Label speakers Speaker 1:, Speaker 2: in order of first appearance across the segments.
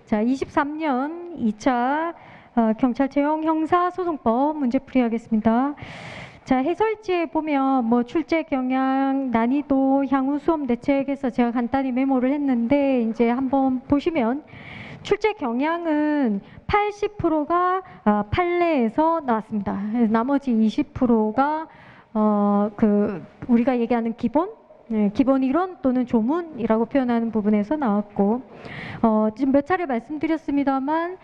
Speaker 1: 자, 23년 2차 경찰체용 형사소송법 문제풀이 하겠습니다. 자, 해설지에 보면 뭐 출제 경향, 난이도, 향후 수업 대책에서 제가 간단히 메모를 했는데 이제 한번 보시면 출제 경향은 80%가 판례에서 나왔습니다. 나머지 20%가 우리가 얘기하는 기본 기본 이론 또는 조문이라고 표현하는 부분에서 나왔고 지금 몇 차례 말씀드렸습니다만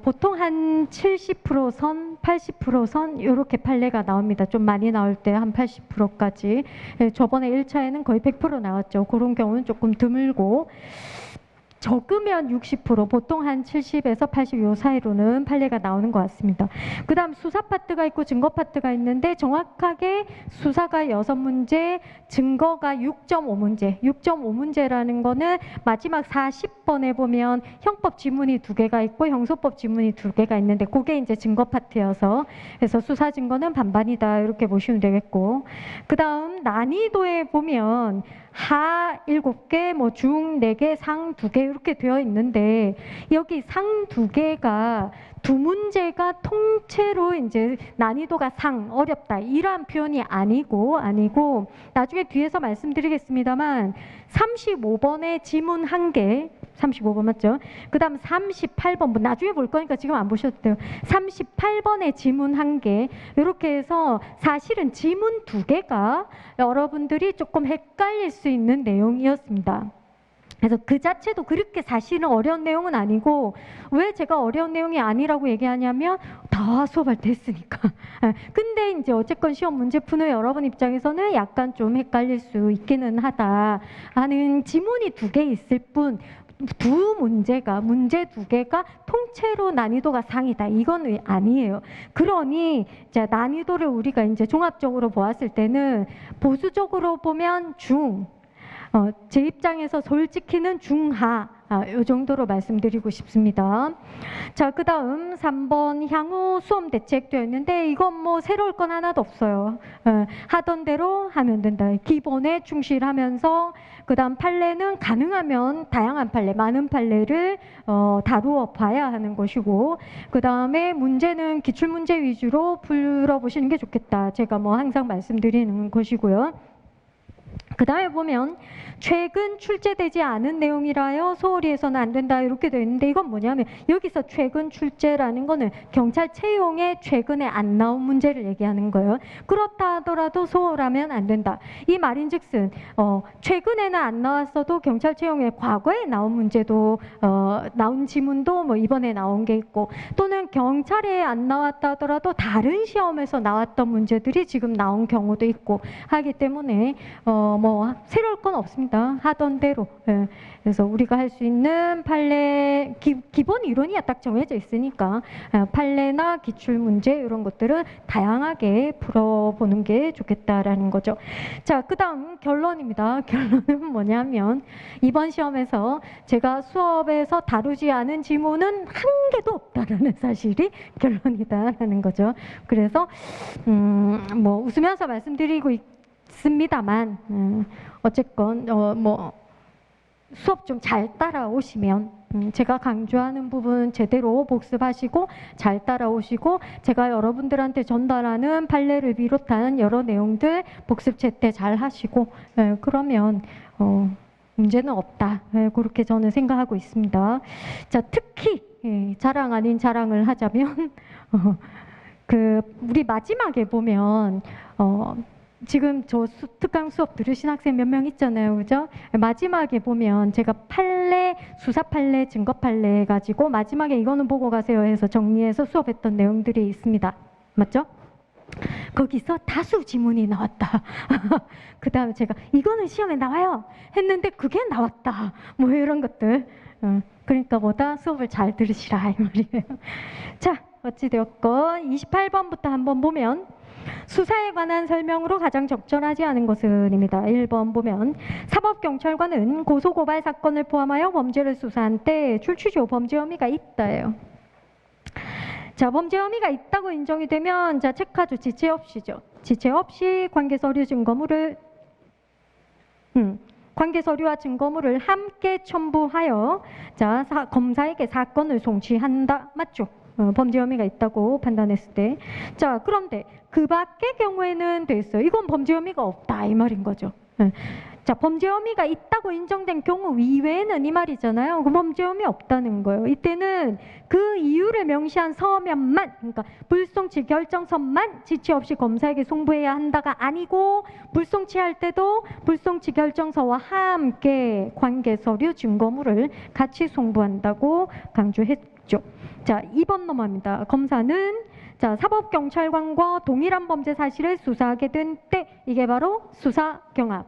Speaker 1: 보통 한 70% 선, 80% 선 이렇게 판례가 나옵니다. 좀 많이 나올 때 한 80%까지. 저번에 1차에는 거의 100% 나왔죠. 그런 경우는 조금 드물고 적으면 60%, 보통 한 70에서 80 요 사이로는 판례가 나오는 것 같습니다. 그 다음 수사 파트가 있고 증거 파트가 있는데 정확하게 수사가 6문제, 증거가 6.5문제. 6.5문제라는 거는 마지막 40번에 보면 형법 지문이 2개가 있고 형소법 지문이 2개가 있는데 그게 이제 증거 파트여서 그래서 수사 증거는 반반이다 이렇게 보시면 되겠고 그 다음 난이도에 보면 하 7개, 뭐 중 4개, 상 2개 이렇게 되어 있는데 여기 상 2개가 2문제가 통째로 이제 난이도가 상, 어렵다 이러한 표현이 아니고 나중에 뒤에서 말씀드리겠습니다만 35번의 지문 1개 35번 맞죠? 그 다음 38번 나중에 볼 거니까 지금 안 보셔도 돼요. 38번의 지문 1개 이렇게 해서 사실은 지문 2개가 여러분들이 조금 헷갈릴 수 있는 내용이었습니다. 그래서 그 자체도 그렇게 사실은 어려운 내용은 아니고 왜 제가 어려운 내용이 아니라고 얘기하냐면 다 수업할 때 했으니까. 근데 이제 어쨌건 시험 문제 푸는 여러분 입장에서는 약간 좀 헷갈릴 수 있기는 하다 하는 지문이 2개 있을 뿐 문제 2개가 통째로 난이도가 상이다. 이건 아니에요. 그러니 이제 난이도를 우리가 이제 종합적으로 보았을 때는 보수적으로 보면 중, 제 입장에서 솔직히는 중하 이 정도로 말씀드리고 싶습니다. 자, 그 다음 3번 향후 수험 대책 되어 있는데 이건 뭐 새로울 건 하나도 없어요. 하던 대로 하면 된다. 기본에 충실하면서 그 다음 판례는 가능하면 다양한 판례, 많은 판례를 다루어 봐야 하는 것이고 그 다음에 문제는 기출문제 위주로 풀어보시는 게 좋겠다. 제가 뭐 항상 말씀드리는 것이고요. 그 다음에 보면 최근 출제되지 않은 내용이라요 소홀히해서는 안 된다 이렇게 되어 있는데 이건 뭐냐면 여기서 최근 출제라는 거는 경찰 채용에 최근에 안 나온 문제를 얘기하는 거예요. 그렇다 하더라도 소홀하면 안 된다. 이 말인즉슨 최근에는 안 나왔어도 경찰 채용에 과거에 나온 문제도 나온 지문도 뭐 이번에 나온 게 있고 또는 경찰에 안 나왔다 하더라도 다른 시험에서 나왔던 문제들이 지금 나온 경우도 있고 하기 때문에 뭐 새로울 건 없습니다. 하던 대로. 그래서 우리가 할 수 있는 판례 기본 이론이 딱 정해져 있으니까 판례나 기출 문제 이런 것들은 다양하게 풀어보는 게 좋겠다라는 거죠. 자, 그다음 결론입니다. 결론은 뭐냐면 이번 시험에서 제가 수업에서 다루지 않은 지문은 한 개도 없다라는 사실이 결론이다라는 거죠. 그래서 뭐 웃으면서 말씀드리고 있습니다만 어쨌건 뭐 수업 좀 잘 따라오시면 제가 강조하는 부분 제대로 복습하시고 잘 따라오시고 제가 여러분들한테 전달하는 판례를 비롯한 여러 내용들 복습 제때 잘 하시고 그러면 문제는 없다. 그렇게 저는 생각하고 있습니다. 자, 특히 자랑 아닌 자랑을 하자면 우리 마지막에 보면 지금 저 특강 수업 들으신 학생 몇 명 있잖아요. 그죠? 마지막에 보면 제가 판례, 수사 판례, 증거 판례 가지고 마지막에 이거는 보고 가세요 해서 정리해서 수업했던 내용들이 있습니다. 맞죠? 거기서 다수 지문이 나왔다. 그 다음에 제가 이거는 시험에 나와요 했는데 그게 나왔다. 뭐 이런 것들. 그러니까 뭐다 수업을 잘 들으시라 이 말이에요. 자, 어찌되었건 28번부터 한번 보면 수사에 관한 설명으로 가장 적절하지 않은 것은입니다. 1번 보면 사법경찰관은 고소고발 사건을 포함하여 범죄를 수사한 때 출취조 범죄 혐의가 있다예요. 자, 범죄 혐의가 있다고 인정이 되면 자 체크하죠. 지체 없이죠. 지체 없이 관계 서류 증거물을 관계 서류와 증거물을 함께 첨부하여 자, 검사에게 사건을 송치한다. 맞죠? 범죄 혐의가 있다고 판단했을 때. 자, 그런데 그 밖의 경우에는 됐어요. 이건 범죄 혐의가 없다 이 말인 거죠. 자, 범죄 혐의가 있다고 인정된 경우 이외에는 이 말이잖아요. 그 범죄 혐의 없다는 거예요. 이때는 그 이유를 명시한 서면만, 그러니까 불송치 결정서만 지체 없이 검사에게 송부해야 한다가 아니고 불송치할 때도 불송치 결정서와 함께 관계 서류 증거물을 같이 송부한다고 강조했죠. 자, 2번 넘어갑니다. 검사는 자, 사법경찰관과 동일한 범죄 사실을 수사하게 된 때, 이게 바로 수사경합.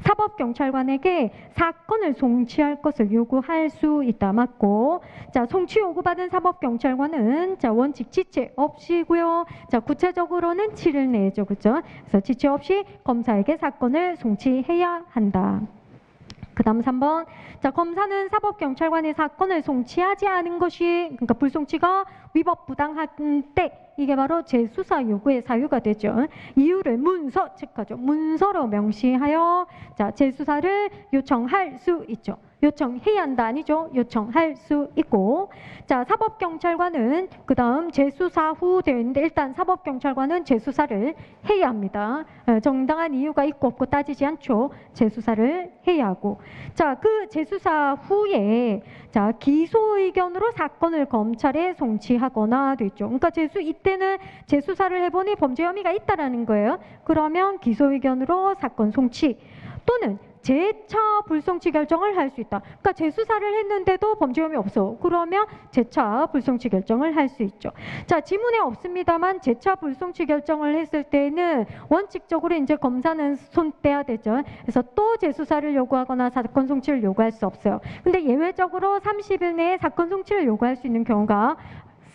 Speaker 1: 사법경찰관에게 사건을 송치할 것을 요구할 수 있다. 맞고, 자, 송치 요구받은 사법경찰관은 자, 원칙 지체 없이고요. 자, 구체적으로는 7일 내죠. 그죠? 그래서 지체 없이 검사에게 사건을 송치해야 한다. 그 다음 3번. 자, 검사는 사법경찰관의 사건을 송치하지 않은 것이, 그러니까 불송치가 위법 부당한 때, 이게 바로 재수사 요구의 사유가 되죠. 이유를 문서 체크하죠. 문서로 명시하여 자, 재수사를 요청할 수 있죠. 요청해야 한다 아니죠. 요청할 수 있고, 자, 사법경찰관은 그 다음 재수사 후 되어 있는데 일단 사법경찰관은 재수사를 해야 합니다. 정당한 이유가 있고 없고 따지지 않죠. 재수사를 해야 하고, 자, 그 재수사 후에 자, 기소 의견으로 사건을 검찰에 송치하거나 되죠. 그러니까 이때는 재수사를 해보니 범죄 혐의가 있다라는 거예요. 그러면 기소 의견으로 사건 송치 또는 재차 불송치 결정을 할 수 있다. 그러니까 재수사를 했는데도 범죄 혐의 없어. 그러면 재차 불송치 결정을 할 수 있죠. 자, 지문에 없습니다만 재차 불송치 결정을 했을 때는 원칙적으로 이제 검사는 손 떼야 되죠. 그래서 또 재수사를 요구하거나 사건 송치를 요구할 수 없어요. 근데 예외적으로 30일 내에 사건 송치를 요구할 수 있는 경우가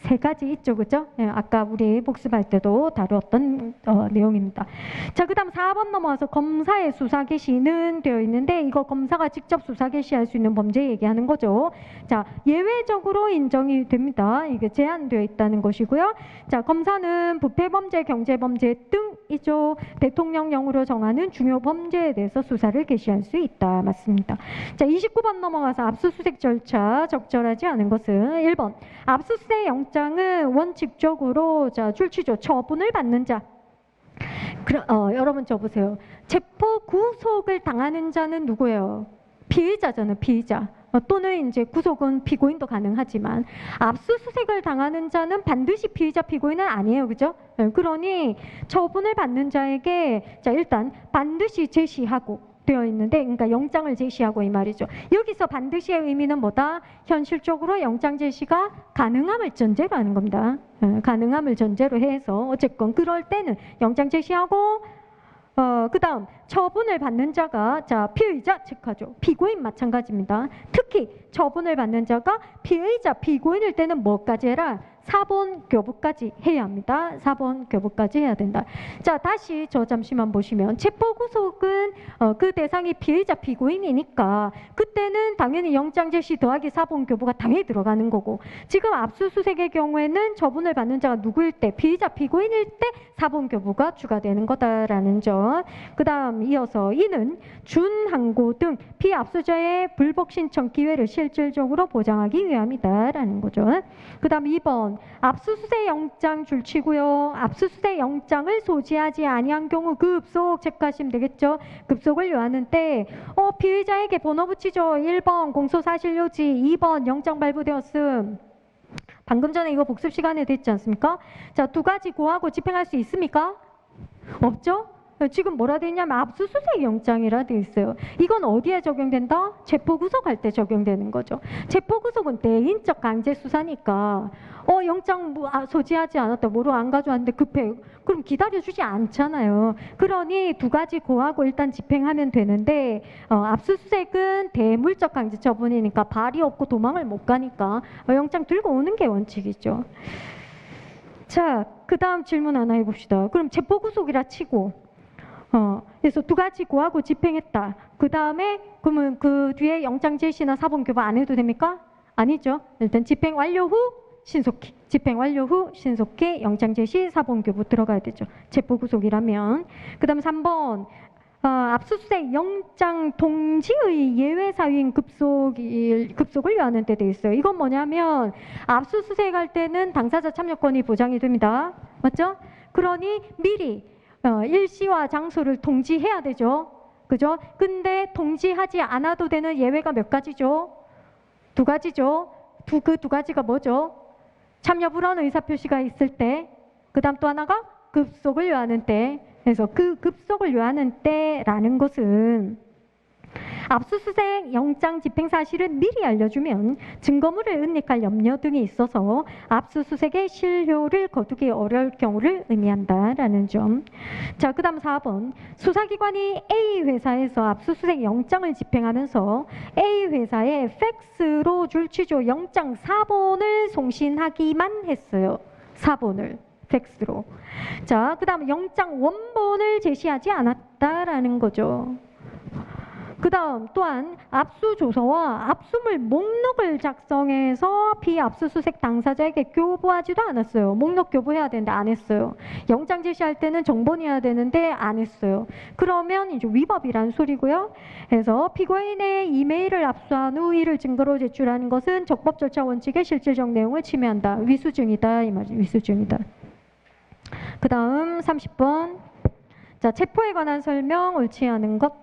Speaker 1: 3가지 있죠. 그죠? 네, 아까 우리 복습할 때도 다루었던 내용입니다. 자, 그 다음 4번 넘어와서 검사의 수사 개시는 되어 있는데 이거 검사가 직접 수사 개시할 수 있는 범죄 얘기하는 거죠. 자, 예외적으로 인정이 됩니다. 이게 제한되어 있다는 것이고요. 자, 검사는 부패범죄, 경제범죄 등이죠. 대통령령으로 정하는 중요 범죄에 대해서 수사를 개시할 수 있다. 맞습니다. 자, 29번 넘어가서 압수수색 절차 적절하지 않은 것은 1번 압수수색 영장은 원칙적으로 자, 출치조 처분을 받는 자. 여러분 저 보세요. 체포 구속을 당하는 자는 누구예요? 피의자잖아요. 피의자. 또는 이제 구속은 피고인도 가능하지만 압수수색을 당하는 자는 반드시 피의자 피고인은 아니에요. 그죠? 그러니 처분을 받는 자에게 자, 일단 반드시 제시하고 되어 있는데, 그러니까 영장을 제시하고 이 말이죠. 여기서 반드시의 의미는 뭐다? 현실적으로 영장 제시가 가능함을 전제로 하는 겁니다. 가능함을 전제로 해서 어쨌건 그럴 때는 영장 제시하고 그 다음 처분을 받는 자가 자, 피의자 체크하죠. 피고인 마찬가지입니다. 특히 처분을 받는 자가 피의자 피고인일 때는 뭐까지 해라? 사본 교부까지 해야 합니다. 사본 교부까지 해야 된다. 자, 다시 저 잠시만 보시면 체포구속은 그 대상이 피의자 피고인이니까 그때는 당연히 영장 제시 더하기 사본 교부가 당연히 들어가는 거고, 지금 압수수색의 경우에는 처분을 받는 자가 누구일 때? 피의자 피고인일 때 사본 교부가 추가되는 거다라는 점. 그 다음 이어서 이는 준항고 등 피압수자의 불복 신청 기회를 실질적으로 보장하기 위함이다라는 거죠. 그 다음 2번 압수수색 영장 줄치고요. 압수수색 영장을 소지하지 아니한 경우 급속 체크하시면 되겠죠. 급속을 요하는 때 피의자에게 번호 붙이죠. 1번 공소사실요지, 2번 영장 발부되었음. 방금 전에 이거 복습 시간에 됐지 않습니까? 자, 2가지 고하고 집행할 수 있습니까? 없죠? 지금 뭐라 돼 있냐면 압수수색 영장이라 돼 있어요. 이건 어디에 적용된다? 체포구속할 때 적용되는 거죠. 체포구속은 대인적 강제수사니까 영장 소지하지 않았다, 뭐로 안 가져왔는데 급해. 그럼 기다려주지 않잖아요. 그러니 2가지 고하고 일단 집행하면 되는데 압수수색은 대물적 강제 처분이니까 발이 없고 도망을 못 가니까 영장 들고 오는 게 원칙이죠. 자, 그 다음 질문 하나 해봅시다. 그럼 체포구속이라 치고 그래서 2가지 고하고 집행했다. 그 다음에 그러면 그 뒤에 영장 제시나 사본 교부 안 해도 됩니까? 아니죠. 일단 집행 완료 후 신속히, 집행 완료 후 신속히 영장 제시 사본 교부 들어가야 되죠. 체포 구속이라면. 그 다음 3번 압수수색 영장 동지의 예외 사유인 급속을 요하는 때 돼 있어요. 이건 뭐냐면 압수수색할 때는 당사자 참여권이 보장이 됩니다. 맞죠? 그러니 미리 일시와 장소를 통지해야 되죠. 그죠? 근데 통지하지 않아도 되는 예외가 몇 가지죠? 두 가지죠. 그 두 가지가 뭐죠? 참여 불허한 의사표시가 있을 때, 그 다음 또 하나가 급속을 요하는 때. 그래서 그 급속을 요하는 때라는 것은 압수수색 영장 집행 사실을 미리 알려주면 증거물을 은닉할 염려 등이 있어서 압수수색의 실효를 거두기 어려울 경우를 의미한다라는 점. 자, 그 다음 4번. 수사기관이 A 회사에서 압수수색 영장을 집행하면서 A 회사에 팩스로 줄 취조 영장 4본을 송신하기만 했어요. 4본을. 팩스로. 자, 그 다음 영장 원본을 제시하지 않았다라는 거죠. 그 다음 또한 압수조서와 압수물 목록을 작성해서 비압수수색 당사자에게 교부하지도 않았어요. 목록 교부해야 되는데 안 했어요. 영장 제시할 때는 정본해야 되는데 안 했어요. 그러면 이제 위법이란 소리고요. 그래서 피고인의 이메일을 압수한 후 이를 증거로 제출하는 것은 적법 절차 원칙의 실질적 내용을 침해한다. 위수증이다 이 말이죠. 위수증이다. 그 다음 30번. 자, 체포에 관한 설명 옳지 않은 것.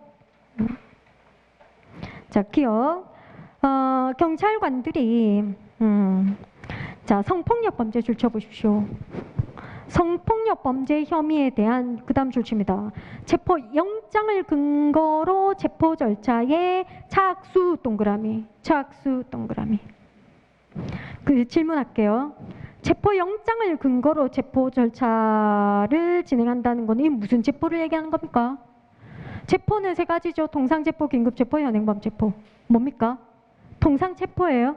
Speaker 1: 자, 기억. 경찰관들이 자, 성폭력 범죄 줄 쳐보십시오. 성폭력 범죄 혐의에 대한 그 다음 줄칩니다. 체포 영장을 근거로 체포 절차에 착수 동그라미. 착수 동그라미. 그 질문할게요. 체포 영장을 근거로 체포 절차를 진행한다는 건 이 무슨 체포를 얘기하는 겁니까? 체포는 세 가지죠. 통상체포, 긴급체포, 현행범체포. 뭡니까? 통상체포예요.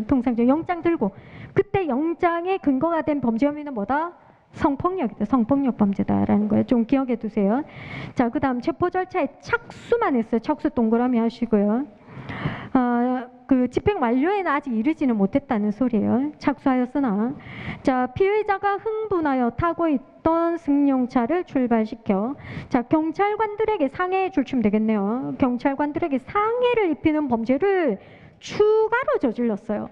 Speaker 1: 통상체포. 영장 들고. 그때 영장의 근거가 된 범죄 혐의는 뭐다? 성폭력이다. 성폭력 범죄다라는 거예요. 좀 기억해 두세요. 자, 그 다음 체포 절차에 착수만 했어요. 착수 동그라미 하시고요. 그 집행 완료에는 아직 이르지는 못했다는 소리예요. 착수하였으나. 자, 피의자가 흥분하여 타고 있던 승용차를 출발시켜. 자, 경찰관들에게 상해에 줄치면 되겠네요. 경찰관들에게 상해를 입히는 범죄를 추가로 저질렀어요.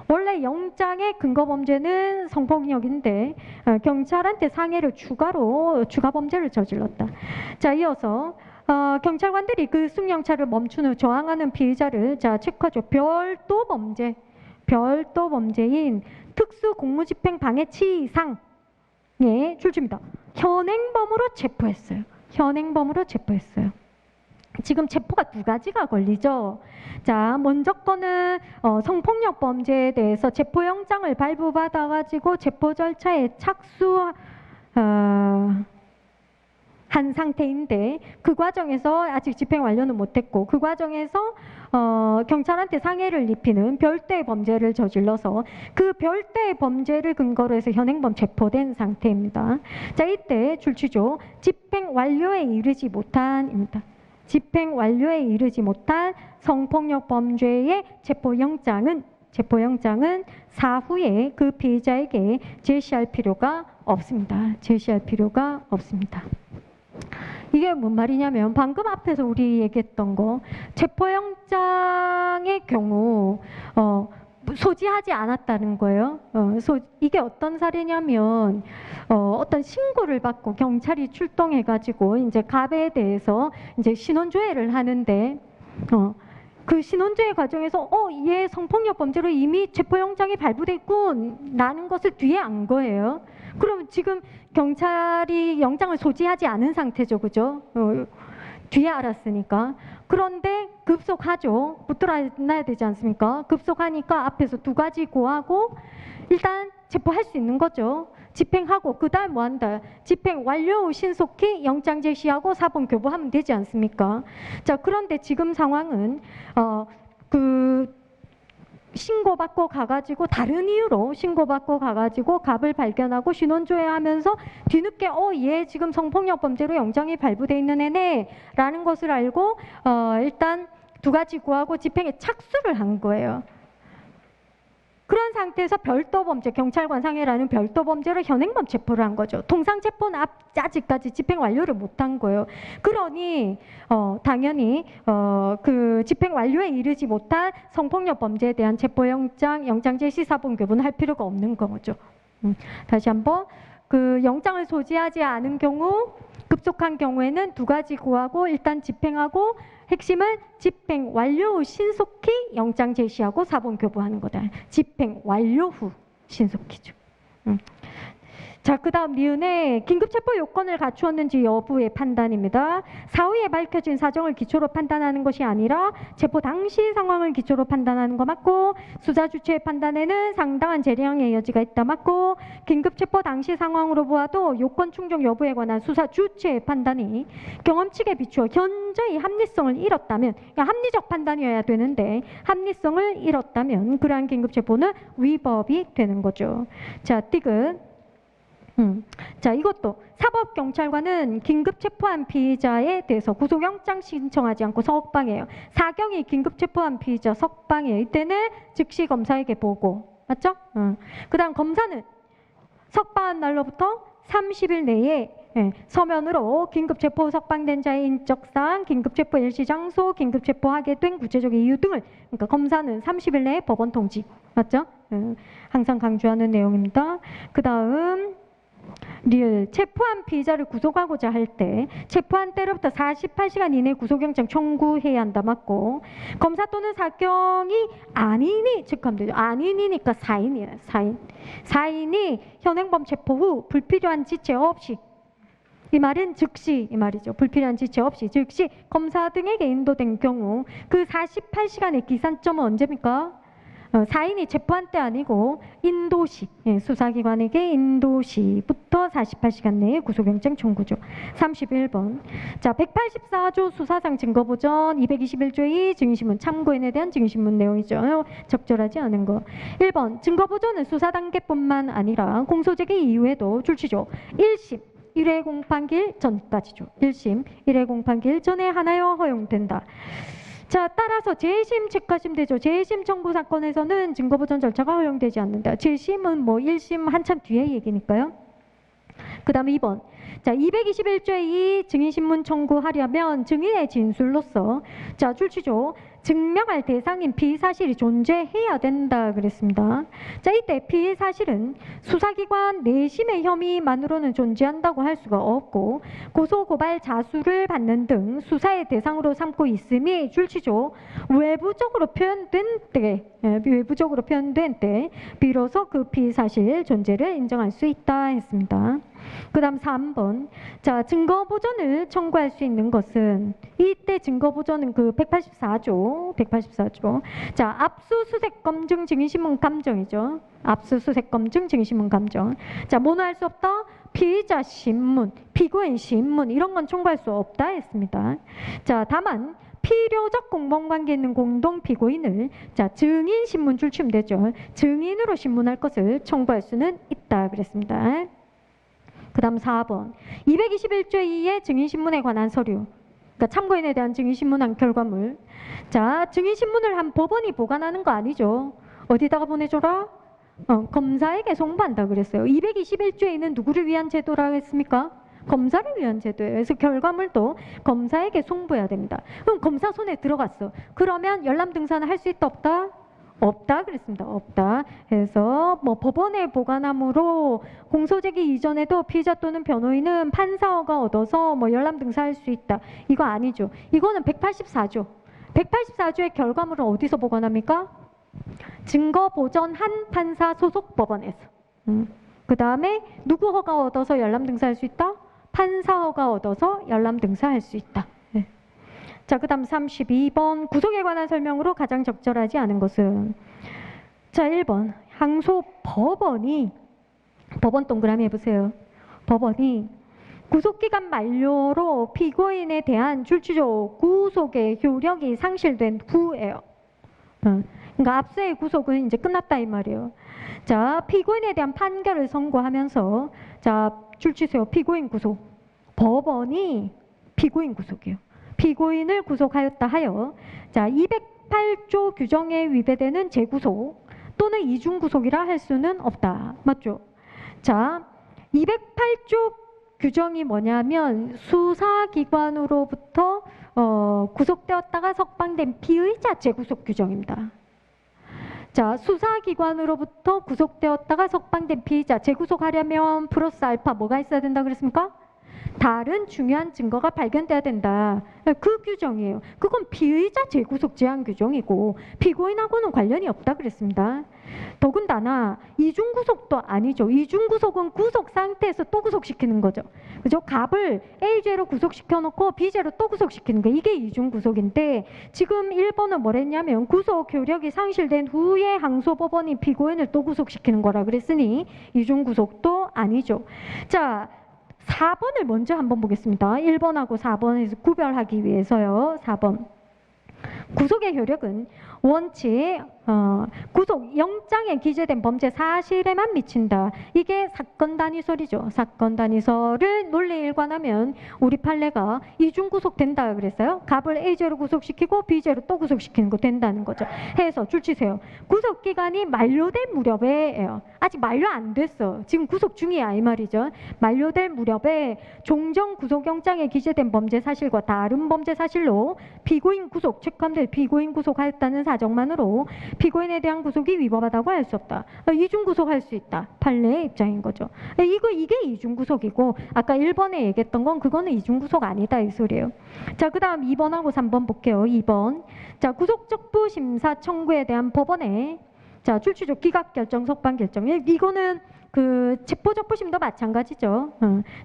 Speaker 1: 원래 영장의 근거 범죄는 성폭력인데 경찰한테 상해를 추가로 추가 범죄를 저질렀다. 자, 이어서 경찰관들이 그 승용차를 멈춘 후 저항하는 피의자를 자 체크하죠. 별도 범죄인 특수공무집행 방해치상에 줄칩니다. 현행범으로 체포했어요. 현행범으로 체포했어요. 지금 체포가 두 가지가 걸리죠. 자, 먼저 거는 성폭력 범죄에 대해서 체포영장을 발부받아가지고 체포 절차에 한 상태인데 그 과정에서 아직 집행 완료는 못했고 그 과정에서 경찰한테 상해를 입히는 별도의 범죄를 저질러서 그 별도의 범죄를 근거로 해서 현행범 체포된 상태입니다. 자, 이때 줄치죠. 집행 완료에 이르지 못한입니다. 집행 완료에 이르지 못한 성폭력 범죄의 체포영장은 사후에 그 피의자에게 제시할 필요가 없습니다. 제시할 필요가 없습니다. 이게 뭔 말이냐면 방금 앞에서 우리 얘기했던 거 체포영장의 경우 소지하지 않았다는 거예요. 이게 어떤 사례냐면 어떤 신고를 받고 경찰이 출동해가지고 이제 갑에 대해서 이제 신원조회를 하는데 그 신원조회 과정에서 얘 성폭력 범죄로 이미 체포영장이 발부됐군라는 것을 뒤에 안 거예요. 그럼 지금 경찰이 영장을 소지하지 않은 상태죠, 그죠? 뒤에 알았으니까. 그런데 급속하죠. 붙들어놔야 되지 않습니까? 급속하니까 앞에서 두 가지 고하고 일단 체포할 수 있는 거죠. 집행하고 그 다음 뭐 한다? 집행 완료 후 신속히 영장 제시하고 사본 교부하면 되지 않습니까? 자, 그런데 지금 상황은 신고받고 가가지고 다른 이유로 신고받고 가가지고 갑을 발견하고 신원조회하면서 뒤늦게 얘 지금 성폭력 범죄로 영장이 발부돼 있는 애네 라는 것을 알고 일단 두 가지 구하고 집행에 착수를 한 거예요. 그런 상태에서 별도 범죄, 경찰관 상해라는 별도 범죄로 현행범 체포를 한 거죠. 통상 체포는 아직까지 집행 완료를 못한 거예요. 그러니 당연히 그 집행 완료에 이르지 못한 성폭력 범죄에 대한 체포영장, 영장 제시, 사본 교부는 할 필요가 없는 거죠. 다시 한번 그 영장을 소지하지 않은 경우, 급속한 경우에는 두 가지 구하고 일단 집행하고, 핵심은 집행 완료 후 신속히 영장 제시하고 사본 교부하는 거다. 집행 완료 후 신속히죠. 자, 그 다음 니은에 긴급체포 요건을 갖추었는지 여부의 판단입니다. 사후에 밝혀진 사정을 기초로 판단하는 것이 아니라 체포 당시 상황을 기초로 판단하는 거 맞고, 수사 주체의 판단에는 상당한 재량의 여지가 있다 맞고, 긴급체포 당시 상황으로 보아도 요건 충족 여부에 관한 수사 주체의 판단이 경험칙에 비추어 현저히 합리성을 잃었다면, 그러니까 합리적 판단이어야 되는데 합리성을 잃었다면 그러한 긴급체포는 위법이 되는 거죠. 자, 디귿. 자, 이것도 사법경찰관은 긴급 체포한 피의자에 대해서 구속영장 신청하지 않고 석방해요. 사경이 긴급 체포한 피의자 석방해요. 이때는 즉시 검사에게 보고, 맞죠? 그 다음 검사는 석방한 날로부터 30일 내에 서면으로 긴급체포 석방된 자의 인적사항, 긴급체포 일시장소, 긴급체포하게 된 구체적 이유 등을, 그러니까 검사는 30일 내에 법원 통지, 맞죠? 항상 강조하는 내용입니다. 그 다음 리을, 체포한 피의자를 구속하고자 할 때 체포한 때로부터 48시간 이내 구속영장 청구해야 한다 맞고, 검사 또는 사경이 아니니 체크하면 되죠. 아니니니까 사인이에요. 사인이 현행범 체포 후 불필요한 지체 없이, 이 말은 즉시 이 말이죠. 불필요한 지체 없이 즉시 검사 등에게 인도된 경우 그 48시간의 기산점은 언제입니까? 사인이 체포한 때 아니고 인도시, 수사기관에게 인도시부터 48시간 내에 구속영장 청구죠. 31번. 자, 184조 수사상 증거보전, 221조 2 증인신문, 참고인에 대한 증인신문 내용이죠. 적절하지 않은 거. 1번. 증거보전은 수사 단계뿐만 아니라 공소제기 이후에도 줄치죠. 1심 1회 공판기일 전까지죠. 1심 1회 공판기일 전에 하나여 허용된다. 자, 따라서 재심 체크하시면 되죠. 재심 청구 사건에서는 증거보전 절차가 허용되지 않는다. 재심은 뭐 1심 한참 뒤에 얘기니까요. 그 다음에 2번. 자, 221조의 2 증인신문 청구하려면 증인의 진술로서, 자, 줄치죠. 증명할 대상인 피의사실이 존재해야 된다 그랬습니다. 자, 이때 피의사실은 수사기관 내심의 혐의만으로는 존재한다고 할 수가 없고, 고소고발 자수를 받는 등 수사의 대상으로 삼고 있음이 줄치죠. 외부적으로 표현된 때 비로소 그 피의사실 존재를 인정할 수 있다 했습니다. 그 다음 3번. 자, 증거보전을 청구할 수 있는 것은, 이때 증거보전은 그 184조. 자, 압수수색 검증 증인신문 감정이죠. 압수수색 검증 증인신문 감정. 자, 뭐는 할 수 없다? 피의자 신문, 피고인 신문 이런 건 청구할 수 없다 했습니다. 자, 다만 필요적 공범관계 있는 공동 피고인을, 자, 증인 신문 줄치면 되죠. 증인으로 신문할 것을 청구할 수는 있다 그랬습니다. 그 다음 4번. 221조 2의 증인신문에 관한 서류, 그러니까 참고인에 대한 증인신문한 결과물. 자, 증인신문을 한 법원이 보관하는 거 아니죠. 어디다가 보내줘라? 검사에게 송부한다 그랬어요. 221조에는 누구를 위한 제도라고 했습니까? 검사를 위한 제도예요. 그래서 결과물도 검사에게 송부해야 됩니다. 그럼 검사 손에 들어갔어. 그러면 열람 등산을 할 수 있다 없다? 없다 그랬습니다. 없다. 그래서 뭐 법원에 보관함으로 공소제기 이전에도 피의자 또는 변호인은 판사 허가 얻어서 뭐 열람 등사할 수 있다. 이거 아니죠. 이거는 184조. 184조의 결과물은 어디서 보관합니까? 증거보전한 판사 소속 법원에서. 그 다음에 누구 허가 얻어서 열람 등사할 수 있다? 판사 허가 얻어서 열람 등사할 수 있다. 자, 그 다음 32번. 구속에 관한 설명으로 가장 적절하지 않은 것은, 자, 1번. 항소 법원 동그라미 해보세요. 법원이 구속기간 만료로 피고인에 대한 줄치조 구속의 효력이 상실된 후에요. 그러니까 앞서의 구속은 이제 끝났다 이 말이에요. 자, 피고인에 대한 판결을 선고하면서, 자, 줄치세요. 피고인 구속. 법원이 피고인 구속이에요. 피고인을 구속하였다 하여, 자, 208조 규정에 위배되는 재구속 또는 이중 구속이라 할 수는 없다. 맞죠? 자, 208조 규정이 뭐냐면 수사기관으로부터 구속되었다가 석방된 피의자 재구속 규정입니다. 자, 수사기관으로부터 구속되었다가 석방된 피의자 재구속하려면 플러스 알파 뭐가 있어야 된다 그랬습니까? 다른 중요한 증거가 발견돼야 된다. 그 규정이에요. 그건 피의자 재구속 제한 규정이고 피고인하고는 관련이 없다 그랬습니다. 더군다나 이중구속도 아니죠. 이중구속은 구속 상태에서 또 구속시키는 거죠. 그죠? 갑을 A죄로 구속시켜놓고 B죄로 또 구속시키는 거. 이게 이중구속인데 지금 1번은 뭐랬냐면 구속 효력이 상실된 후에 항소법원이 피고인을 또 구속시키는 거라 그랬으니 이중구속도 아니죠. 자, 4번을 먼저 한번 보겠습니다. 1번하고 4번에서 구별하기 위해서요. 4번. 구속의 효력은 원칙 구속 영장에 기재된 범죄 사실에만 미친다. 이게 사건 단위설이죠. 사건 단위설을 논리에 일관하면 우리 판례가 이중 구속된다 그랬어요. 갑을 A죄로 구속시키고 B죄로 또 구속시키는 거 된다는 거죠. 해서 줄 치세요. 구속 기간이 만료될 무렵에 아직 만료 안 됐어. 지금 구속 중이야 이 말이죠. 만료될 무렵에 종전 구속영장에 기재된 범죄 사실과 다른 범죄 사실로 피고인 구속 체크함될 피고인 구속하였다는 사정만으로 피고인에 대한 구속이 위법하다고 할 수 없다. 이중구속할 수 있다. 판례의 입장인 거죠. 이게 이중구속이고 아까 1번에 얘기했던 건 그거는 이중구속 아니다 이 소리예요. 자, 그 다음 2번하고 3번 볼게요. 2번. 자, 구속적부 심사 청구에 대한 법원의 자, 출치조 기각결정, 석방결정. 이거는 그 체포적부심도 마찬가지죠.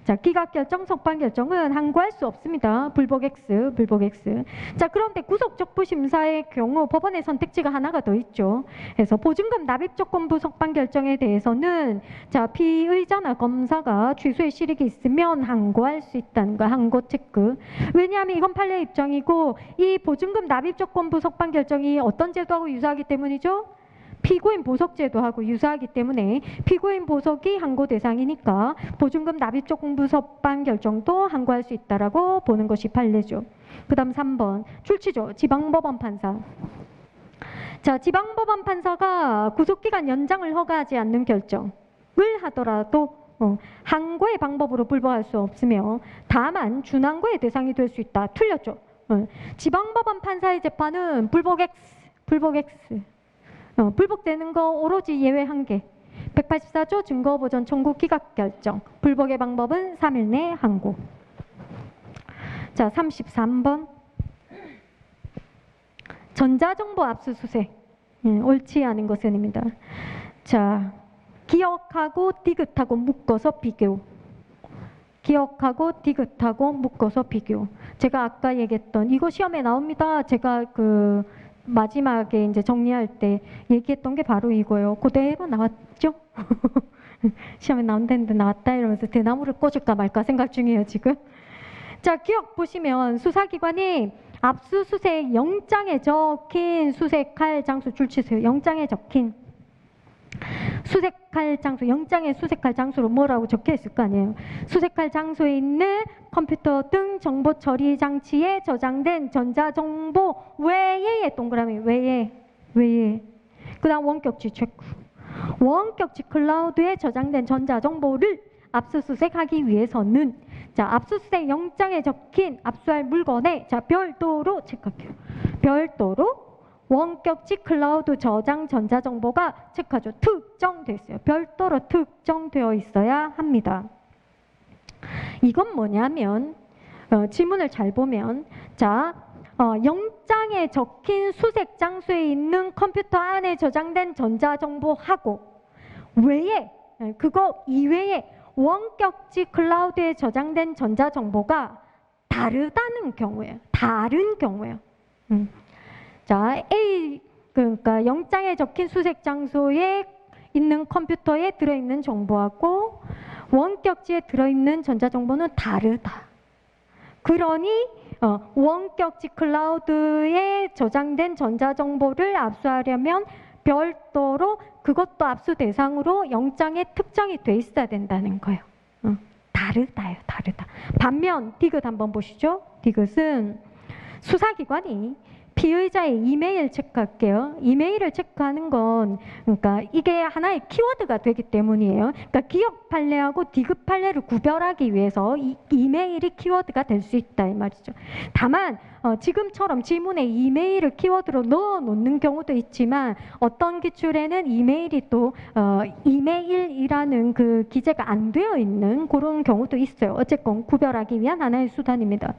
Speaker 1: 자, 기각결정, 석방결정은 항고할 수 없습니다. 불복 X, 불복 X. 자, 그런데 구속적부심사의 경우 법원의 선택지가 하나가 더 있죠. 그래서 보증금 납입조건부 석방결정에 대해서는 자, 피의자나 검사가 취소의 실익이 있으면 항고할 수 있다는 거, 항고 체크. 왜냐하면 이건 판례 입장이고 이 보증금 납입조건부 석방결정이 어떤 제도하고 유사하기 때문이죠? 피고인 보석제도하고 유사하기 때문에 피고인 보석이 항고 대상이니까 보증금 납입조건부 석방 결정도 항고할 수 있다라고 보는 것이 판례죠. 그 다음 3번 출치조 지방법원 판사. 자, 지방법원 판사가 구속기간 연장을 허가하지 않는 결정을 하더라도 항고의 방법으로 불복할 수 없으며 다만 준항고의 대상이 될 수 있다. 틀렸죠. 지방법원 판사의 재판은 불복 X, 불복 X. 불복되는 거 오로지 예외 한 개. 184조 증거보전 청구 기각 결정. 불복의 방법은 3일 내 항고. 자, 33번. 전자정보 압수수색. 옳지 않은 것은입니다. 자, 기억하고 디귿하고 묶어서 비교. 기억하고 디귿하고 묶어서 비교. 제가 아까 얘기했던 이거 시험에 나옵니다. 제가 그 마지막에 이제 정리할 때 얘기했던 게 바로 이거예요. 그대로 나왔죠? 시험에 나온다는데 나왔다 이러면서 대나무를 꽂을까 말까 생각 중이에요 지금. 자, 기억 보시면 수사기관이 압수수색 영장에 적힌 수색할 장소 줄치세요. 영장에 적힌 수색할 장소, 영장에 수색할 장소로 뭐라고 적혀 있을 거 아니에요. 수색할 장소에 있는 컴퓨터 등 정보 처리 장치에 저장된 전자정보 외에 동그라미 외에 그 다음 원격지 체크. 원격지 클라우드에 저장된 전자정보를 압수수색하기 위해서는 자, 압수수색 영장에 적힌 압수할 물건에 자, 별도로 체크할게요. 별도로 원격지 클라우드 저장 전자정보가 체크하죠. 특정됐어요. 별도로 특정되어 있어야 합니다. 이건 뭐냐면 지문을 잘 보면 자, 영장에 적힌 수색 장소에 있는 컴퓨터 안에 저장된 전자정보하고 외에 그거 이외에 원격지 클라우드에 저장된 전자정보가 다르다는 경우예요. 다른 경우예요. 자, A 그러니까 영장에 적힌 수색 장소에 있는 컴퓨터에 들어있는 정보하고 원격지에 들어있는 전자정보는 다르다. 그러니 원격지 클라우드에 저장된 전자정보를 압수하려면 별도로 그것도 압수 대상으로 영장에 특정이 돼 있어야 된다는 거예요. 다르다요, 다르다. 반면 디귿 한번 보시죠. 디귿은 수사기관이 피의자의 이메일 체크할게요. 이메일을 체크하는 건 그러니까 이게 하나의 키워드가 되기 때문이에요. 그러니까 기억 판례하고 디귿 판례를 구별하기 위해서 이메일이 키워드가 될 수 있다 이 말이죠. 다만 지금처럼 지문에 이메일을 키워드로 넣어 놓는 경우도 있지만 어떤 기출에는 이메일이 또 이메일이라는 그 기재가 안 되어 있는 그런 경우도 있어요. 어쨌건 구별하기 위한 하나의 수단입니다.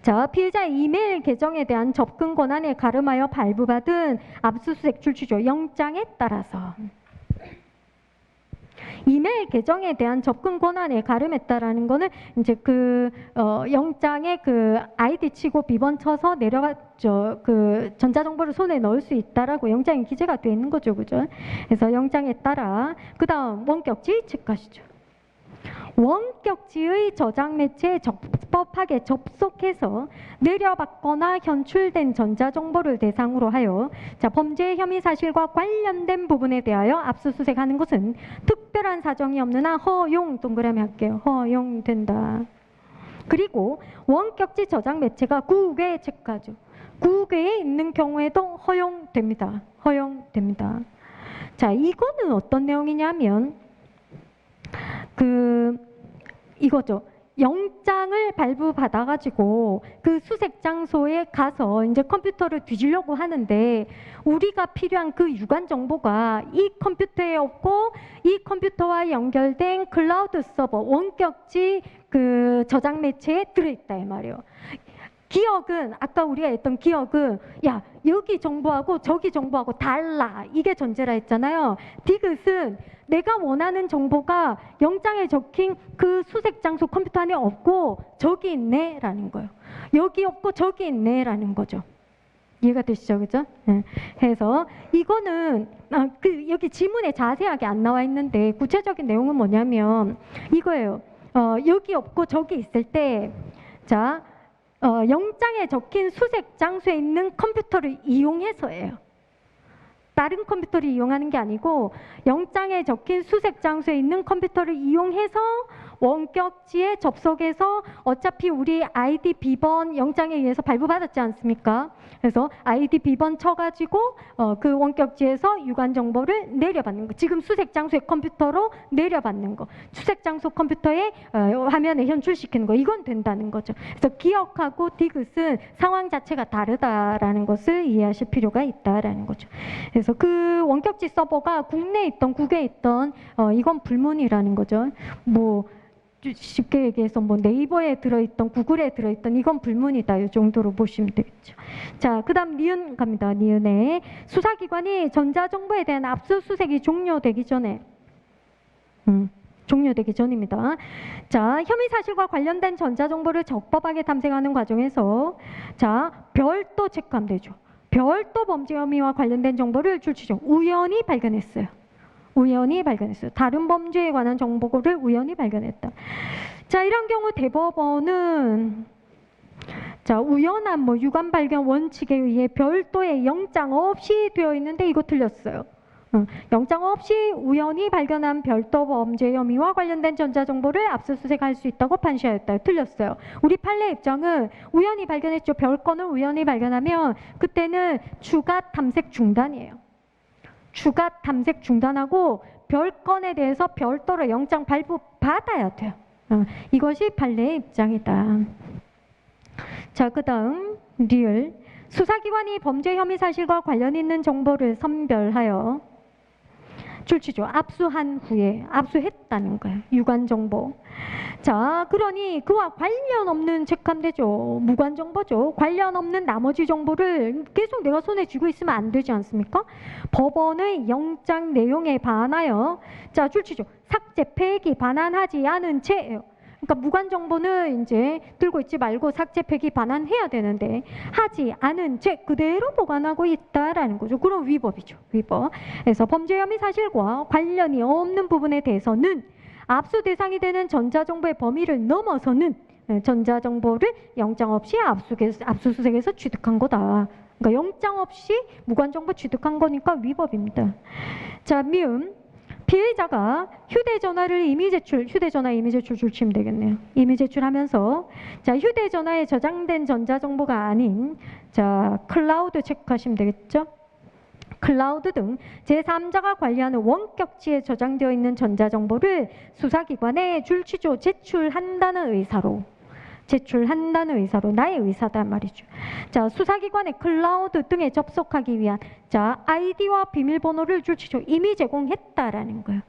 Speaker 1: 자, 피의자의 이메일 계정에 대한 접근 권한에 가름하여 발부받은 압수수색 출처죠. 영장에 따라서 이메일 계정에 대한 접근 권한에 가름했다라는 거는 이제 그 영장에 그 아이디 치고 비번 쳐서 내려갔죠. 그 전자정보를 손에 넣을 수 있다라고 영장에 기재가 되어 있는 거죠, 그죠? 그래서 영장에 따라 그다음 원격지 체크하시죠. 원격지의 저장 매체에 적법하게 접속해서 내려받거나 현출된 전자정보를 대상으로 하여 자, 범죄 혐의 사실과 관련된 부분에 대하여 압수수색하는 것은 특별한 사정이 없는 한 허용, 동그라미 할게요. 허용된다. 그리고 원격지 저장 매체가 국외에 체크하죠. 국외에 있는 경우에도 허용됩니다. 허용됩니다. 자, 이거는 어떤 내용이냐면 이거죠. 영장을 발부받아가지고 그 수색 장소에 가서 이제 컴퓨터를 뒤지려고 하는데 우리가 필요한 그 유관 정보가 이 컴퓨터에 없고 이 컴퓨터와 연결된 클라우드 서버 원격지 그 저장 매체에 들어있다 이 말이에요. 기억은 아까 우리가 했던 기억은 야 여기 정보하고 저기 정보하고 달라 이게 전제라 했잖아요. 디귿은 내가 원하는 정보가 영장에 적힌 그 수색 장소 컴퓨터 안에 없고 저기 있네 라는 거예요. 여기 없고 저기 있네 라는 거죠. 이해가 되시죠? 그죠? 네. 해서 이거는 여기 지문에 자세하게 안 나와 있는데 구체적인 내용은 뭐냐면 이거예요. 여기 없고 저기 있을 때 자 영장에 적힌 수색 장소에 있는 컴퓨터를 이용해서예요. 다른 컴퓨터를 이용하는 게 아니고 영장에 적힌 수색 장소에 있는 컴퓨터를 이용해서 원격지에 접속해서 어차피 우리 아이디 비번 영장에 의해서 발부받았지 않습니까? 그래서 아이디 비번 쳐가지고 그 원격지에서 유관 정보를 내려받는 거. 지금 수색 장소의 컴퓨터로 내려받는 거. 수색 장소 컴퓨터에 화면에 현출시키는 거. 이건 된다는 거죠. 그래서 기억하고 디귿은 상황 자체가 다르다라는 것을 이해하실 필요가 있다라는 거죠. 그래서 그 원격지 서버가 국내에 있던 국외에 있던 이건 불문이라는 거죠. 뭐 쉽게 얘기해서 뭐 네이버에 들어있던 구글에 들어있던 이건 불문이다 이 정도로 보시면 되겠죠. 자, 그다음 니은 갑니다. 니은에 수사기관이 전자정보에 대한 압수수색이 종료되기 전에 종료되기 전입니다. 자, 혐의 사실과 관련된 전자정보를 적법하게 탐색하는 과정에서 자 별도 체크하면 되죠. 별도 범죄 혐의와 관련된 정보를 출처죠. 우연히 발견했어요. 우연히 발견했어요. 다른 범죄에 관한 정보를 우연히 발견했다. 자, 이런 경우 대법원은 자, 우연한 뭐 유관 발견 원칙에 의해 별도의 영장 없이 되어 있는데 이거 틀렸어요. 영장 없이 우연히 발견한 별도 범죄 혐의와 관련된 전자정보를 압수수색할 수 있다고 판시하였다. 틀렸어요. 우리 판례 입장은 우연히 발견했죠. 별건을 우연히 발견하면 그때는 추가 탐색 중단이에요. 추가 탐색 중단하고 별건에 대해서 별도로 영장 발부 받아야 돼요. 이것이 판례의 입장이다. 자, 그다음 리을 수사기관이 범죄 혐의 사실과 관련 있는 정보를 선별하여 출처죠. 압수한 후에 압수했다는 거예요. 유관 정보. 자, 그러니 그와 관련 없는 체크하면 되죠. 무관 정보죠. 관련 없는 나머지 정보를 계속 내가 손에 쥐고 있으면 안 되지 않습니까? 법원의 영장 내용에 반하여 자, 출처죠. 삭제, 폐기, 반환하지 않은 채예요. 그러니까 무관 정보는 이제 들고 있지 말고 삭제, 폐기, 반환해야 되는데 하지 않은 채 그대로 보관하고 있다라는 거죠. 그럼 위법이죠. 위법. 그래서 범죄 혐의 사실과 관련이 없는 부분에 대해서는 압수 대상이 되는 전자정보의 범위를 넘어서는 전자정보를 영장 없이 압수수색에서 취득한 거다. 그러니까 영장 없이 무관정보 취득한 거니까 위법입니다. 자, 미음. 피해자가 휴대전화를 휴대전화 이미 제출 줄치면 되겠네요. 이미 제출하면서 자, 휴대전화에 저장된 전자정보가 아닌 자, 클라우드 체크하시면 되겠죠. 클라우드 등 제3자가 관리하는 원격지에 저장되어 있는 전자정보를 수사기관에 줄취조 제출한다는 의사로 나의 의사단 말이죠. 자, 수사기관의 클라우드 등에 접속하기 위한 자, 아이디와 비밀번호를 줄취조 이미 제공했다라는 거예요.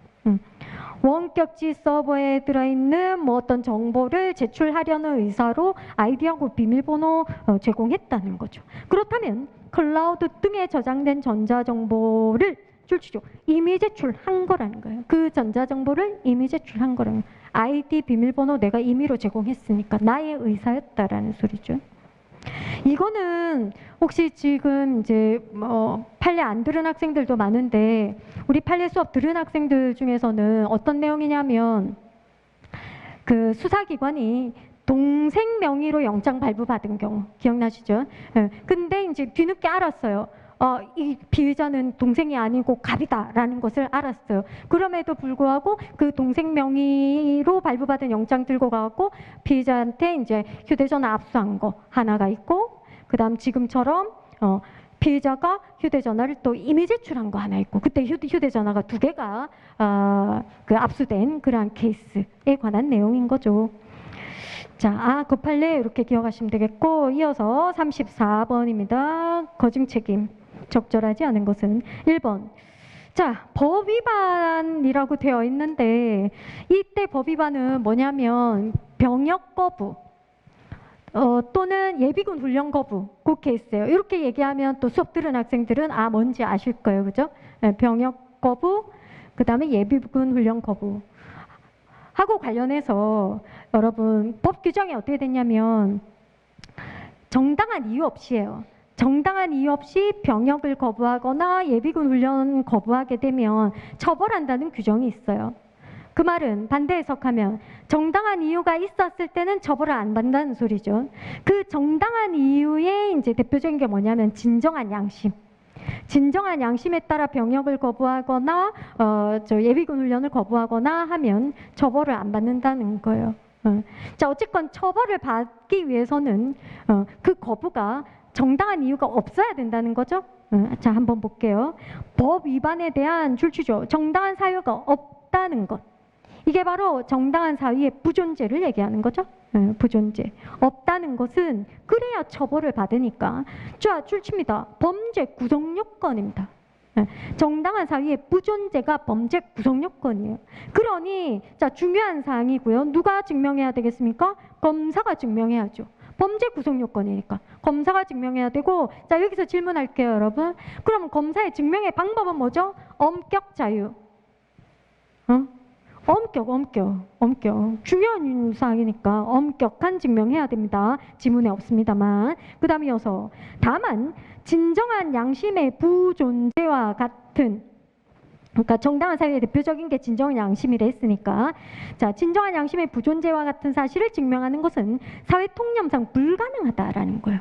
Speaker 1: 원격지 서버에 들어있는 뭐 어떤 정보를 제출하려는 의사로 아이디하고 비밀번호 제공했다는 거죠. 그렇다면 클라우드 등에 저장된 전자정보를 줄취조 이미 제출한 거라는 거예요. 그 전자정보를 이미 제출한 거라는 거예요. 아이디 비밀번호 내가 임의로 제공했으니까 나의 의사였다라는 소리죠. 이거는 혹시 지금 이제 판례 안 들은 학생들도 많은데 우리 판례 수업 들은 학생들 중에서는 어떤 내용이냐면 그 수사기관이 동생 명의로 영장 발부받은 경우 기억나시죠? 근데 이제 뒤늦게 알았어요. 이 피의자는 동생이 아니고 갑이다라는 것을 알았어요. 그럼에도 불구하고 그 동생 명의로 발부받은 영장 들고 가고 피의자한테 이제 휴대전화 압수한 거 하나가 있고, 그다음 지금처럼 피의자가 휴대전화를 또 이미 제출한 거 하나 있고, 그때 휴대전화가 2개가 그 압수된 그러한 케이스에 관한 내용인 거죠. 자, 그 판례 이렇게 기억하시면 되겠고, 이어서 34번입니다. 거증 책임. 적절하지 않은 것은 1번. 자, 법 위반이라고 되어 있는데 이때 법 위반은 뭐냐면 병역 거부 또는 예비군 훈련 거부 그 케이스예요. 이렇게 얘기하면 또 수업 들은 학생들은 뭔지 아실 거예요. 그죠? 병역 거부, 그 다음에 예비군 훈련 거부 하고 관련해서 여러분 법 규정이 어떻게 됐냐면 정당한 이유 없이예요. 정당한 이유 없이 병역을 거부하거나 예비군 훈련 거부하게 되면 처벌한다는 규정이 있어요. 그 말은 반대 해석하면 정당한 이유가 있었을 때는 처벌을 안 받는다는 소리죠. 그 정당한 이유의 이제 대표적인 게 뭐냐면 진정한 양심. 진정한 양심에 따라 병역을 거부하거나 예비군 훈련을 거부하거나 하면 처벌을 안 받는다는 거예요. 자, 어쨌건 처벌을 받기 위해서는 그 거부가 정당한 이유가 없어야 된다는 거죠. 자, 한번 볼게요. 법 위반에 대한 줄취조 정당한 사유가 없다는 것. 이게 바로 정당한 사유의 부존재를 얘기하는 거죠. 부존재. 없다는 것은 그래야 처벌을 받으니까. 자, 줄칩니다. 범죄 구성 요건입니다. 정당한 사유의 부존재가 범죄 구성 요건이에요. 그러니 자, 중요한 사항이고요. 누가 증명해야 되겠습니까? 검사가 증명해야죠. 범죄 구성 요건이니까 검사가 증명해야 되고, 자, 여기서 질문할게요, 여러분. 그럼 검사의 증명의 방법은 뭐죠? 엄격 자유. 엄격. 중요한 사항이니까 엄격한 증명해야 됩니다. 지문에 없습니다만. 그 다음에 이어서 다만 진정한 양심의 부존재와 같은, 그러니까 정당한 사유의 대표적인 게 진정한 양심이라 했으니까, 자, 진정한 양심의 부존재와 같은 사실을 증명하는 것은 사회 통념상 불가능하다라는 거예요.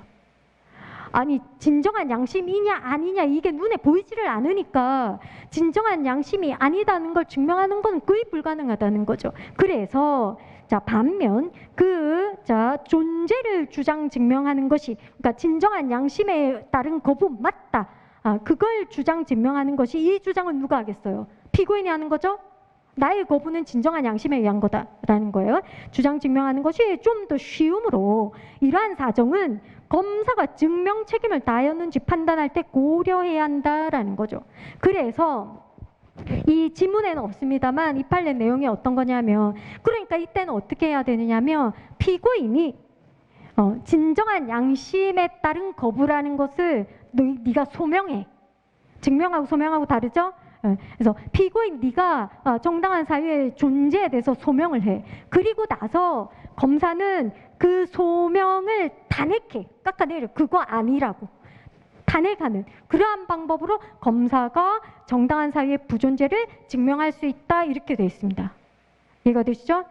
Speaker 1: 아니, 진정한 양심이냐 아니냐 이게 눈에 보이지를 않으니까 진정한 양심이 아니다는 걸 증명하는 건 거의 불가능하다는 거죠. 그래서 자, 반면 자, 존재를 주장 증명하는 것이, 그러니까 진정한 양심에 따른 거부 맞다. 그걸 주장 증명하는 것이, 이 주장은 누가 하겠어요? 피고인이 하는 거죠? 나의 거부는 진정한 양심에 의한 거다라는 거예요. 주장 증명하는 것이 좀 더 쉬우므로 이러한 사정은 검사가 증명 책임을 다하였는지 판단할 때 고려해야 한다라는 거죠. 그래서 이 지문에는 없습니다만 이 판례 내용이 어떤 거냐면, 그러니까 이때는 어떻게 해야 되느냐면 피고인이 진정한 양심에 따른 거부라는 것을 네가 소명해. 증명하고 소명하고 다르죠? 그래서 피고인 네가 정당한 사유의 존재에 대해서 소명을 해. 그리고 나서 검사는 그 소명을 탄핵해. 깎아내려. 그거 아니라고. 탄핵하는 그러한 방법으로 검사가 정당한 사유의 부존재를 증명할 수 있다. 이렇게 되어 있습니다. 이해가 되시죠?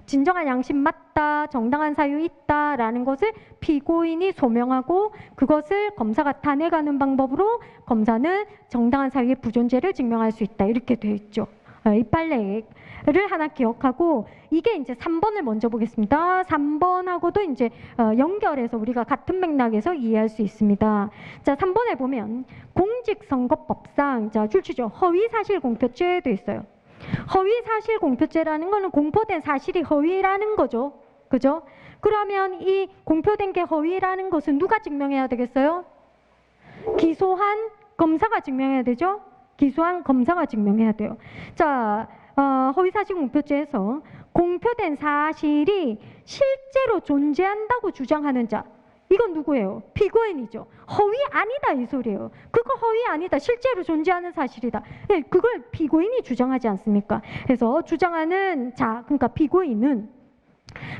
Speaker 1: 진정한 양심 맞다, 정당한 사유 있다라는 것을 피고인이 소명하고 그것을 검사가 탄핵하는 방법으로 검사는 정당한 사유의 부존재를 증명할 수 있다. 이렇게 되어 있죠. 이 판례를 하나 기억하고, 이게 이제 3번을 먼저 보겠습니다. 3번하고도 이제 연결해서 우리가 같은 맥락에서 이해할 수 있습니다. 자, 3번에 보면 공직선거법상 자, 출처죠. 허위사실공표죄도 있어요. 허위사실공표죄라는 거는 공표된 사실이 허위라는 거죠. 그죠? 그러면 이 공표된 게 허위라는 것은 누가 증명해야 되겠어요? 기소한 검사가 증명해야 되죠? 기소한 검사가 증명해야 돼요. 자, 허위사실공표죄에서 공표된 사실이 실제로 존재한다고 주장하는 자, 이건 누구예요? 피고인이죠. 허위 아니다 이 소리예요. 그거 허위 아니다. 실제로 존재하는 사실이다. 그걸 피고인이 주장하지 않습니까? 그래서 주장하는 자, 그러니까 피고인은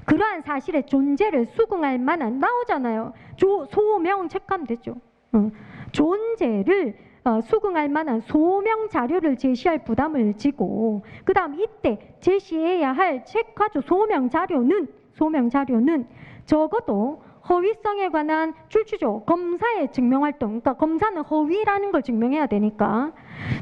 Speaker 1: 그러한 사실의 존재를 수긍할 만한, 나오잖아요. 소명 체크하면 되죠. 존재를 수긍할 만한 소명 자료를 제시할 부담을 지고, 그 다음 이때 제시해야 할 체크하죠. 소명 자료는 적어도 허위성에 관한 출처죠. 검사의 증명활동, 그러니까 검사는 허위라는 걸 증명해야 되니까,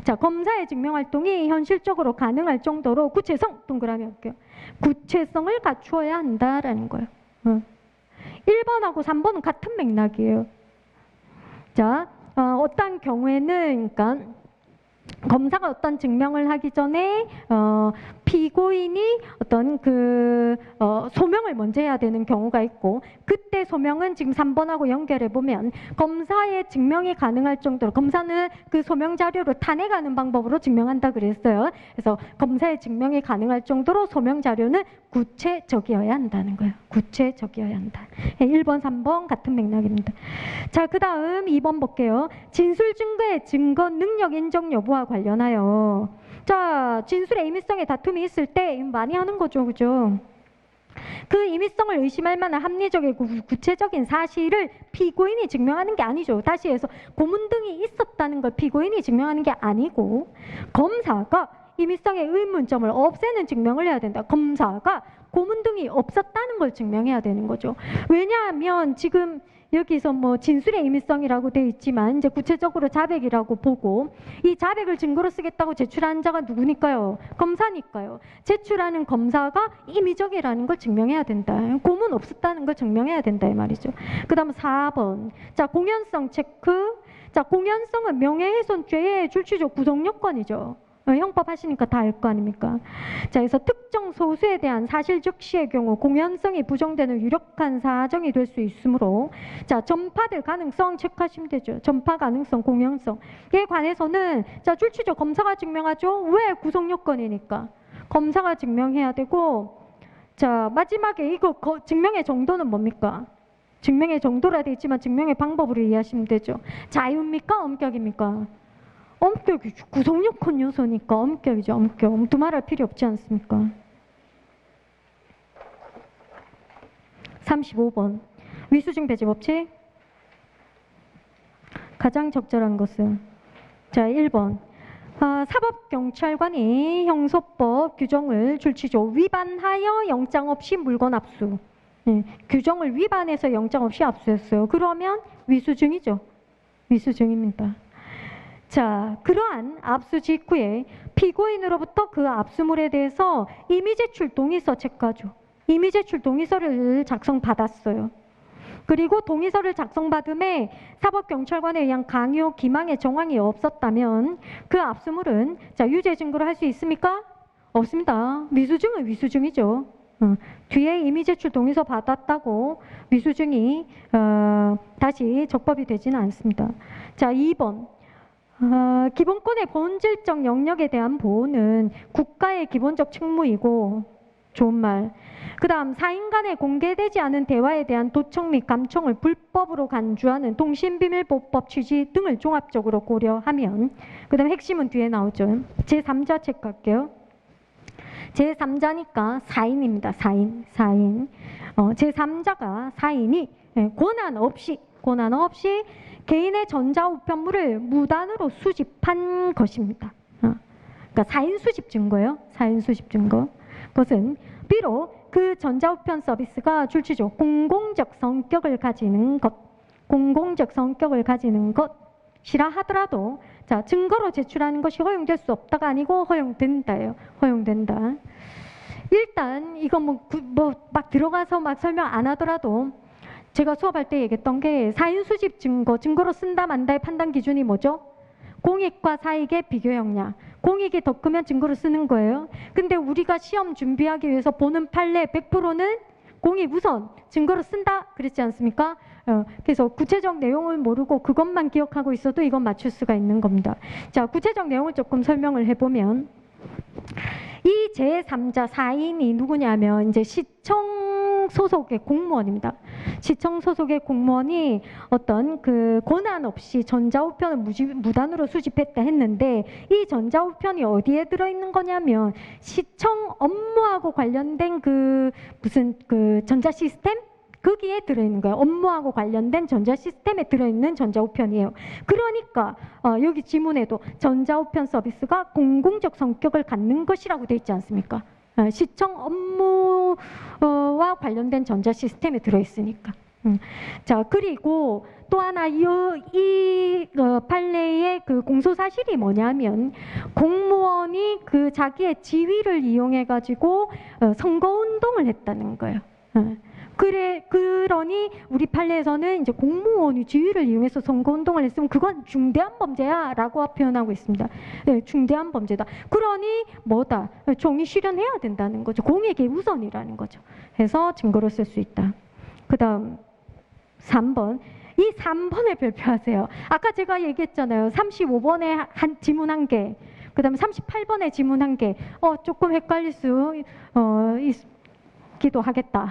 Speaker 1: 자, 검사의 증명활동이 현실적으로 가능할 정도로 구체성, 동그라미 할게요. 구체성을 갖추어야 한다라는 거예요. 1번하고 3번은 같은 맥락이에요. 자, 어떤 경우에는, 그러니까 검사가 어떤 증명을 하기 전에 피고인이 어떤 소명을 먼저 해야 되는 경우가 있고, 그때 소명은 지금 3번하고 연결해 보면 검사의 증명이 가능할 정도로, 검사는 그 소명 자료를 탄핵하는 방법으로 증명한다 그랬어요. 그래서 검사의 증명이 가능할 정도로 소명 자료는 구체적이어야 한다는 거예요. 구체적이어야 한다. 1번, 3번 같은 맥락입니다. 자, 그 다음 2번 볼게요. 진술 증거의 증거 능력 인정 여부와 관련하여, 자, 진술의 임의성에 다툼이 있을 때 많이 하는 거죠, 그죠? 그 임의성을 의심할 만한 합리적이고 구체적인 사실을 피고인이 증명하는 게 아니죠. 다시 해서 고문 등이 있었다는 걸 피고인이 증명하는 게 아니고, 검사가 임의성의 의문점을 없애는 증명을 해야 된다. 검사가 고문 등이 없었다는 걸 증명해야 되는 거죠. 왜냐하면 지금 여기서 뭐 진술의 임의성이라고 돼 있지만 이제 구체적으로 자백이라고 보고, 이 자백을 증거로 쓰겠다고 제출한 자가 누구니까요? 검사니까요. 제출하는 검사가 임의적이라는 걸 증명해야 된다. 고문 없었다는 걸 증명해야 된다 이 말이죠. 그 다음 4번. 자, 공연성 체크. 자, 공연성은 명예훼손죄의 출처적 구성요건이죠. 형법 하시니까 다 알 거 아닙니까? 자, 그래서 특정 소수에 대한 사실 적시의 경우 공연성이 부정되는 유력한 사정이 될 수 있으므로, 자, 전파될 가능성 체크하시면 되죠. 전파 가능성, 공연성에 관해서는 자, 출처적 검사가 증명하죠. 왜? 구성 요건이니까 검사가 증명해야 되고, 자, 마지막에 이거 증명의 정도는 뭡니까? 증명의 정도라 돼 있지만 증명의 방법으로 이해하시면 되죠. 자유입니까? 엄격입니까? 엄격이죠. 구성요건 요소니까 엄격이죠. 엄격. 두말할 필요 없지 않습니까? 35번. 위수증 배제 법칙. 가장 적절한 것은, 자, 1번. 사법경찰관이 형소법 규정을 출치죠. 위반하여 영장 없이 물건 압수. 규정을 위반해서 영장 없이 압수했어요. 그러면 위수증이죠. 위수증입니다. 자, 그러한 압수 직후에 피고인으로부터 그 압수물에 대해서 임의제출 동의서 체크하죠. 임의제출 동의서를 작성받았어요. 그리고 동의서를 작성받음에 사법경찰관에 의한 강요, 기망의 정황이 없었다면 그 압수물은, 자, 유죄 증거로 할 수 있습니까? 없습니다. 위수증은 위수증이죠. 뒤에 임의제출 동의서 받았다고 위수증이 다시 적법이 되지는 않습니다. 자, 2번. 기본권의 본질적 영역에 대한 보호는 국가의 기본적 책무이고, 좋은 말. 그 다음 사인 간에 공개되지 않은 대화에 대한 도청 및 감청을 불법으로 간주하는 통신비밀보호법 취지 등을 종합적으로 고려하면, 그 다음 핵심은 뒤에 나오죠. 제3자 체크할게요. 제3자니까 사인입니다. 사인. 제3자가 사인이 권한 없이 개인의 전자우편물을 무단으로 수집한 것입니다. 그러니까 사인 수집 증거예요. 사인 수집 증거. 그것은 비록 그 전자우편 서비스가 출처죠. 공공적 성격을 가지는 것. 시라 하더라도 자, 증거로 제출하는 것이 허용될 수 없다가 아니고 허용된다예요. 허용된다. 일단 이거 막 들어가서 막 설명 안 하더라도 제가 수업할 때 얘기했던 게 사인 수집 증거로 쓴다 만다의 판단 기준이 뭐죠? 공익과 사익의 비교 역량. 공익이 더 크면 증거로 쓰는 거예요. 근데 우리가 시험 준비하기 위해서 보는 판례 100%는 공익 우선 증거로 쓴다 그랬지 않습니까? 그래서 구체적 내용을 모르고 그것만 기억하고 있어도 이건 맞출 수가 있는 겁니다. 자, 구체적 내용을 조금 설명을 해보면 이 제3자 4인이 누구냐면 이제 시청 소속의 공무원입니다. 시청 소속의 공무원이 어떤 그 권한 없이 전자우편을 무단으로 수집했다 했는데 이 전자우편이 어디에 들어있는 거냐면 시청 업무하고 관련된 그 무슨 그 전자 시스템? 거기에 들어있는 거예요. 업무하고 관련된 전자 시스템에 들어있는 전자우편이에요. 그러니까 여기 지문에도 전자우편 서비스가 공공적 성격을 갖는 것이라고 되어 있지 않습니까? 시청 업무와 관련된 전자 시스템에 들어있으니까. 자, 그리고 또 하나 이 판례의 그 공소 사실이 뭐냐면 공무원이 그 자기의 지위를 이용해 가지고 선거 운동을 했다는 거예요. 그러니 우리 판례에서는 이제 공무원이 지위를 이용해서 선거운동을 했으면 그건 중대한 범죄야라고 표현하고 있습니다. 네, 중대한 범죄다. 그러니 뭐다? 종이 실현해야 된다는 거죠. 공익의 우선이라는 거죠. 해서 증거로 쓸 수 있다. 그 다음 3번. 이 3번을 별표하세요. 아까 제가 얘기했잖아요. 35번에 지문 1개, 그 다음에 38번에 지문 1개. 조금 헷갈릴 수 기도 하겠다.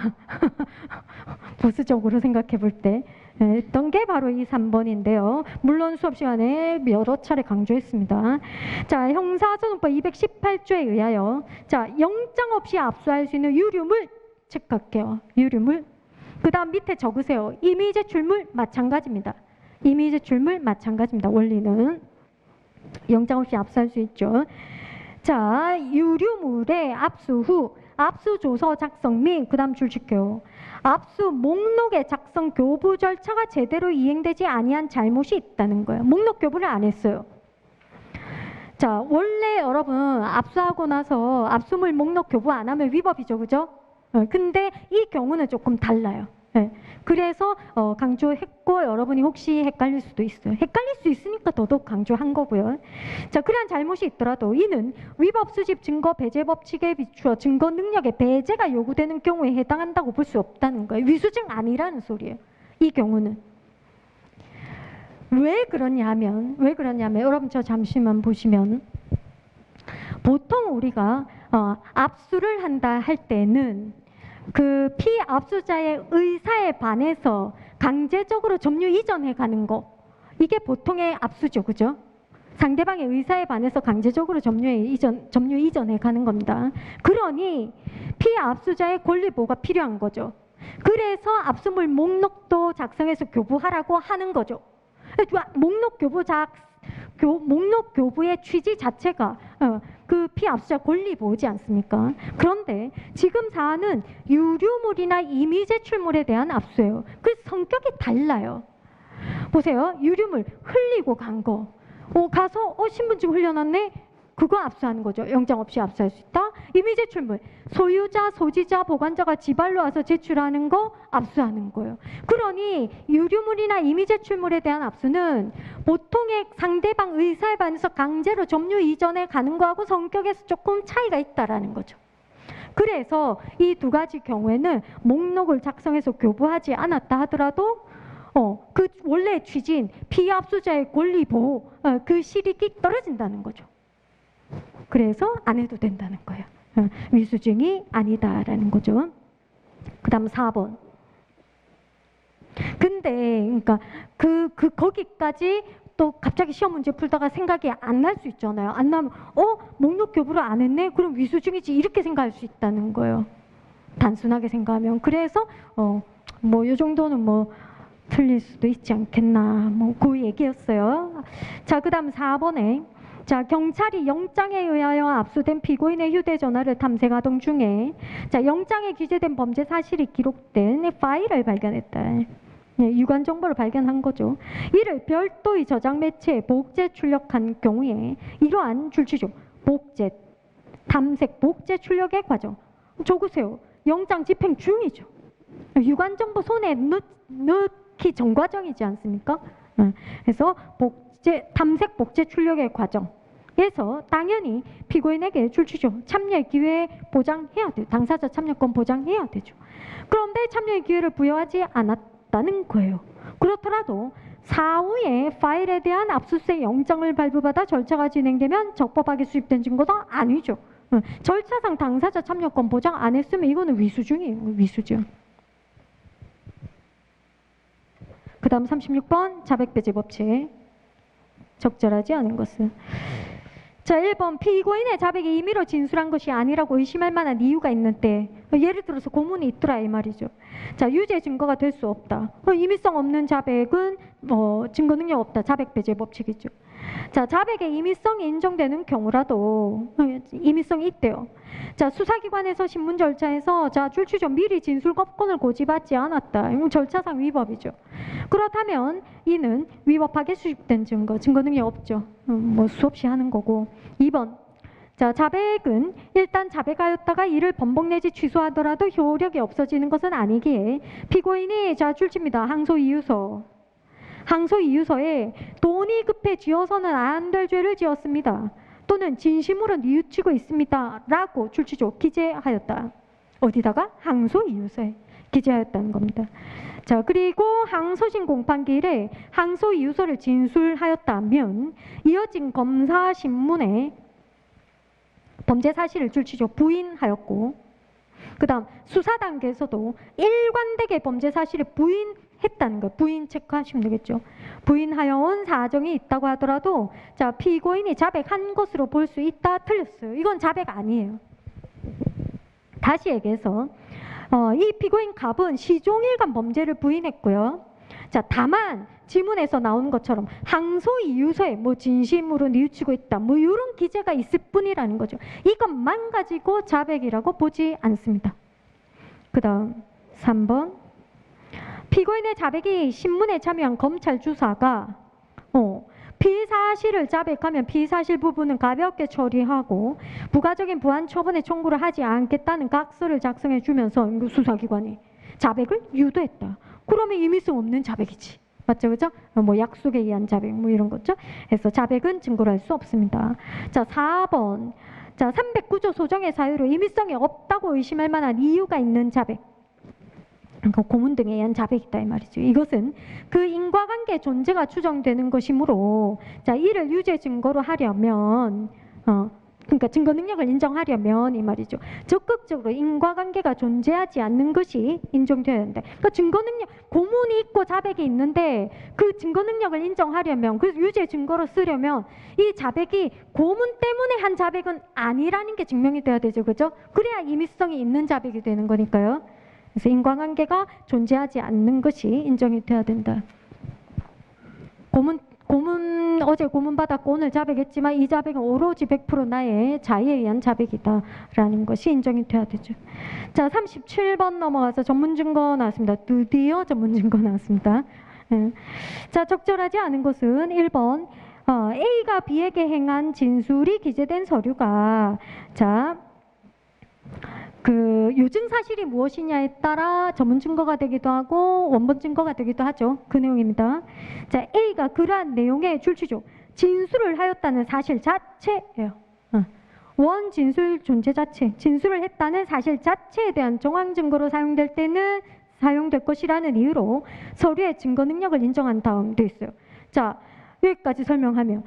Speaker 1: 보수적으로 생각해 볼 때 했던 게 바로 이 3번인데요. 물론 수업 시간에 여러 차례 강조했습니다. 자, 형사소송법 218조에 의하여 자, 영장 없이 압수할 수 있는 유류물 체크할게요. 유류물. 그 다음 밑에 적으세요. 임의 제출물 마찬가지입니다. 임의 제출물 마찬가지입니다. 원리는 영장 없이 압수할 수 있죠. 자, 유류물의 압수 후 압수조서 작성 및 그 다음 줄 칠게요. 압수 목록의 작성 교부 절차가 제대로 이행되지 아니한 잘못이 있다는 거예요. 목록 교부를 안 했어요. 자, 원래 여러분 압수하고 나서 압수물 목록 교부 안 하면 위법이죠. 그죠? 근데 이 경우는 조금 달라요. 그래서 강조했고 여러분이 혹시 헷갈릴 수도 있어요. 헷갈릴 수 있으니까 더더욱 강조한 거고요. 자, 그러한 잘못이 있더라도 이는 위법 수집 증거 배제 법칙에 비추어 증거 능력의 배제가 요구되는 경우에 해당한다고 볼 수 없다는 거예요. 위수증 아니라는 소리예요. 이 경우는. 왜 그러냐면 여러분 저 잠시만 보시면 보통 우리가 압수를 한다 할 때는 그 피압수자의 의사에 반해서 강제적으로 점유 이전해 가는 거, 이게 보통의 압수죠. 그죠? 상대방의 의사에 반해서 강제적으로 점유 이전해 가는 겁니다. 그러니 피압수자의 권리 보호가 필요한 거죠. 그래서 압수물 목록도 작성해서 교부하라고 하는 거죠. 목록 교부의 취지 자체가 그 피압수자 권리 보호지 않습니까? 그런데 지금 사안은 유류물이나 임의 제출물에 대한 압수예요. 그래서 성격이 달라요. 보세요. 유류물 흘리고 간 거. 가서 신분증 흘려놨네? 그거 압수하는 거죠. 영장 없이 압수할 수 있다. 임의 제출물. 소유자, 소지자, 보관자가 지발로 와서 제출하는 거 압수하는 거예요. 그러니 유류물이나 임의 제출물에 대한 압수는 보통의 상대방 의사에 반해서 강제로 점유 이전에 가는 거하고 성격에서 조금 차이가 있다라는 거죠. 그래서 이 두 가지 경우에는 목록을 작성해서 교부하지 않았다 하더라도 그 원래 취지인 피압수자의 권리 보호 그 실익이 떨어진다는 거죠. 그래서 안 해도 된다는 거예요. 위수증이 아니다라는 거죠. 그 다음 4번. 근데 그러니까 거기까지 또 갑자기 시험 문제 풀다가 생각이 안 날 수 있잖아요. 안 나면 목록 교부를 안 했네? 그럼 위수증이지 이렇게 생각할 수 있다는 거예요. 단순하게 생각하면. 그래서 뭐 이 정도는 뭐 틀릴 수도 있지 않겠나 뭐 그 얘기였어요. 자, 그 다음 4번에 자, 경찰이 영장에 의하여 압수된 피고인의 휴대전화를 탐색하던 중에 자, 영장에 기재된 범죄 사실이 기록된 파일을 발견했다. 유관 정보를 발견한 거죠. 이를 별도의 저장 매체에 복제 출력한 경우에 이러한 줄치죠. 복제, 탐색, 복제 출력의 과정. 적으세요. 영장 집행 중이죠. 유관 정보 손에 넣기 전 과정이지 않습니까? 그래서 복제, 탐색, 복제 출력의 과정에서 당연히 피고인에게 줄치죠. 참여의 기회 보장해야 돼요. 당사자 참여권 보장해야 되죠. 그런데 참여의 기회를 부여하지 않았다는 거예요. 그렇더라도 사후에 파일에 대한 압수수색 영장을 발부받아 절차가 진행되면 적법하게 수집된 증거도 아니죠. 절차상 당사자 참여권 보장 안 했으면 이거는 위수중이에요. 위수중. 그 다음 36번 자백배제 법칙. 적절하지 않은 것은. 자, 1번 피고인의 자백이 임의로 진술한 것이 아니라고 의심할 만한 이유가 있는 때, 예를 들어서 고문이 있더라 이 말이죠. 자, 유죄 증거가 될 수 없다. 임의성 없는 자백은 증거 능력 없다. 자백 배제 법칙이죠. 자, 자백의 임의성이 인정되는 경우라도 임의성이 있대요. 자, 수사기관에서 신문 절차에서 자, 줄치죠. 미리 진술권을 고지받지 않았다. 이건 절차상 위법이죠. 그렇다면 이는 위법하게 수집된 증거 능력 없죠. 수없이 하는 거고. 2번. 자, 자백은 일단 자백하였다가 이를 번복 내지 취소하더라도 효력이 없어지는 것은 아니기에 피고인이 자, 줄칩니다. 항소이유서. 항소이유서에 돈이 급해지어서는 안 될 죄를 지었습니다. 또는 진심으로 뉘우치고 있습니다. 라고 줄치죠. 기재하였다. 어디다가? 항소이유서에 기재하였다는 겁니다. 자, 그리고 항소심 공판기일에 항소이유서를 진술하였다면 이어진 검사 신문에 범죄 사실을 줄치죠. 부인하였고, 그 다음 수사 단계에서도 일관되게 범죄 사실을 부인했다는 거예요. 부인 체크하시면 되겠죠. 부인하여온 사정이 있다고 하더라도 자, 피고인이 자백한 것으로 볼 수 있다. 틀렸어요. 이건 자백 아니에요. 다시 얘기해서 이 피고인 갑은 시종일관 범죄를 부인했고요. 자, 다만 지문에서 나오는 것처럼 항소이유서에 진심으로 뉘우치고 있다. 이런 기재가 있을 뿐이라는 거죠. 이것만 가지고 자백이라고 보지 않습니다. 그 다음 3번. 피고인의 자백이 신문에 참여한 검찰 주사가 피사실을 자백하면 피사실 부분은 가볍게 처리하고 부가적인 부안 처분에 청구를 하지 않겠다는 각서를 작성해 주면서 수사기관이 자백을 유도했다. 그러면 임의성 없는 자백이지. 맞죠? 그죠? 약속에 의한 자백 이런 거죠. 그래서 자백은 증거로 할 수 없습니다. 자, 4번. 자, 309조 소정의 사유로 임의성이 없다고 의심할 만한 이유가 있는 자백. 그러니까 고문 등에 의한 자백이다 이 말이죠. 이것은 그 인과관계 존재가 추정되는 것이므로 자, 이를 유죄 증거로 하려면 그러니까 증거 능력을 인정하려면 이 말이죠. 적극적으로 인과관계가 존재하지 않는 것이 인정되어야 한다. 그러니까 증거 능력, 고문이 있고 자백이 있는데 그 증거 능력을 인정하려면, 그 유죄 증거로 쓰려면 이 자백이 고문 때문에 한 자백은 아니라는 게 증명이 돼야 되죠. 그죠? 그래야 임의성이 있는 자백이 되는 거니까요. 그래서 인과관계가 존재하지 않는 것이 인정이 돼야 된다. 어제 고문 받았고 오늘 자백했지만 이 자백은 오로지 100% 나의 자의에 의한 자백이다라는 것이 인정이 돼야 되죠. 자, 37번 넘어가서 전문 증거 나왔습니다. 드디어 전문 증거 나왔습니다. 자, 적절하지 않은 것은 1번. A가 B에게 행한 진술이 기재된 서류가 그 요증 사실이 무엇이냐에 따라 전문 증거가 되기도 하고 원본 증거가 되기도 하죠. 그 내용입니다. 자, A가 그러한 내용의 줄치죠. 진술을 하였다는 사실 자체예요. 원 진술 존재 자체, 진술을 했다는 사실 자체에 대한 정황 증거로 사용될 때는 사용될 것이라는 이유로 서류의 증거 능력을 인정한 다음 돼 있어요. 자, 여기까지 설명하면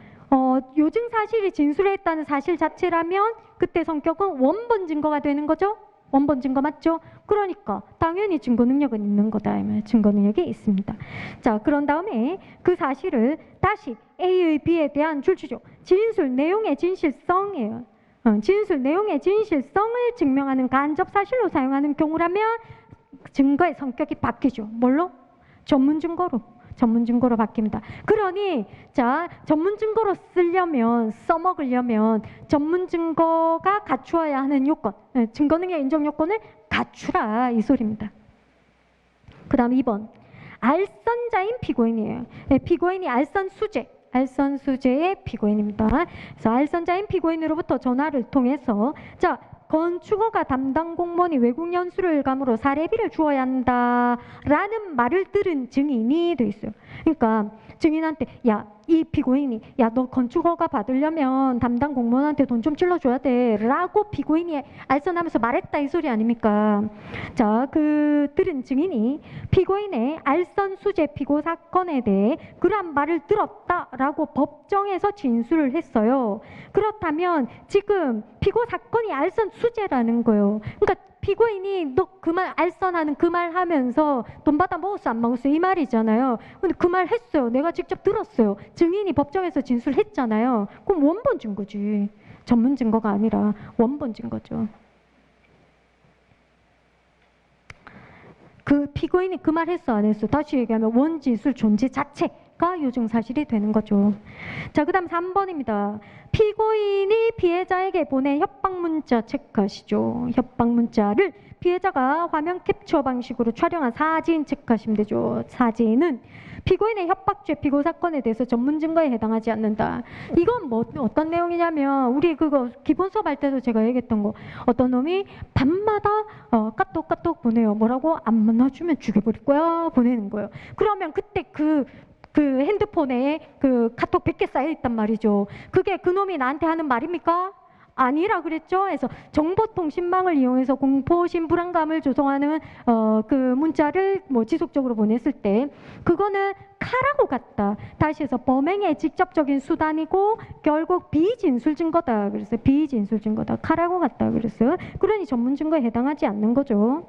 Speaker 1: 요증 사실이 진술했다는 사실 자체라면 그때 성격은 원본 증거가 되는 거죠. 원본 증거 맞죠? 그러니까 당연히 증거 능력은 있는 거다. 증거 능력이 있습니다. 자, 그런 다음에 그 사실을 다시 A의 B에 대한 줄치죠. 진술 내용의 진실성이에요. 진술 내용의 진실성을 증명하는 간접 사실로 사용하는 경우라면 증거의 성격이 바뀌죠. 뭘로? 전문 증거로 바뀝니다. 그러니 자, 전문 증거로 써먹으려면 전문 증거가 갖추어야 하는 요건, 증거 능력 인정 요건을 갖추라 이 소리입니다. 그 다음 2번. 알선자인 피고인이에요. 네, 피고인이 알선수재의 피고인입니다. 그래서 알선자인 피고인으로부터 전화를 통해서 자, 건축허가 담당 공무원이 외국 연수를 감으로 사례비를 주어야 한다라는 말을 들은 증인이 돼 있어요. 그러니까 증인한테 야, 이 피고인이 야, 너 건축허가 받으려면 담당 공무원한테 돈 좀 찔러줘야 돼 라고 피고인이 알선하면서 말했다 이 소리 아닙니까? 자, 그 들은 증인이 피고인의 알선 수재 피고 사건에 대해 그러한 말을 들었다라고 법정에서 진술을 했어요. 그렇다면 지금 피고 사건이 알선 수재라는 거예요. 그러니까 피고인이 너 그 말 알선하는 그 말 하면서 돈 받아 먹었어 안 먹었어 이 말이잖아요. 근데 그 말 했어요. 내가 직접 들었어요. 증인이 법정에서 진술했잖아요. 그럼 원본 증거지. 전문 증거가 아니라 원본 증거죠. 그 피고인이 그 말 했어 안 했어? 다시 얘기하면 원진술 존재 자체가 요증 사실이 되는 거죠. 자, 그 다음 3번입니다. 피고인이 피해자에게 보낸 협박 문자 체크하시죠. 협박 문자를 피해자가 화면 캡처 방식으로 촬영한 사진 체크하시면 되죠. 사진은 피고인의 협박죄 피고 사건에 대해서 전문 증거에 해당하지 않는다. 이건 뭐 어떤 내용이냐면 우리 그거 기본 수업 할 때도 제가 얘기했던 거 어떤 놈이 밤마다 까똑 보내요. 뭐라고? 안 만나주면 죽여버릴 거야 보내는 거예요. 그러면 그때 그 핸드폰에 그 카톡 100개 쌓여 있단 말이죠. 그게 그놈이 나한테 하는 말입니까? 아니라 그랬죠. 그래서 정보통신망을 이용해서 공포심 불안감을 조성하는 그 문자를 뭐 지속적으로 보냈을 때 그거는 카라고 같다. 다시 해서 범행의 직접적인 수단이고 결국 비진술 증거다. 그래서 비진술 증거다. 카라고 같다. 그랬어요. 그러니 전문 증거에 해당하지 않는 거죠.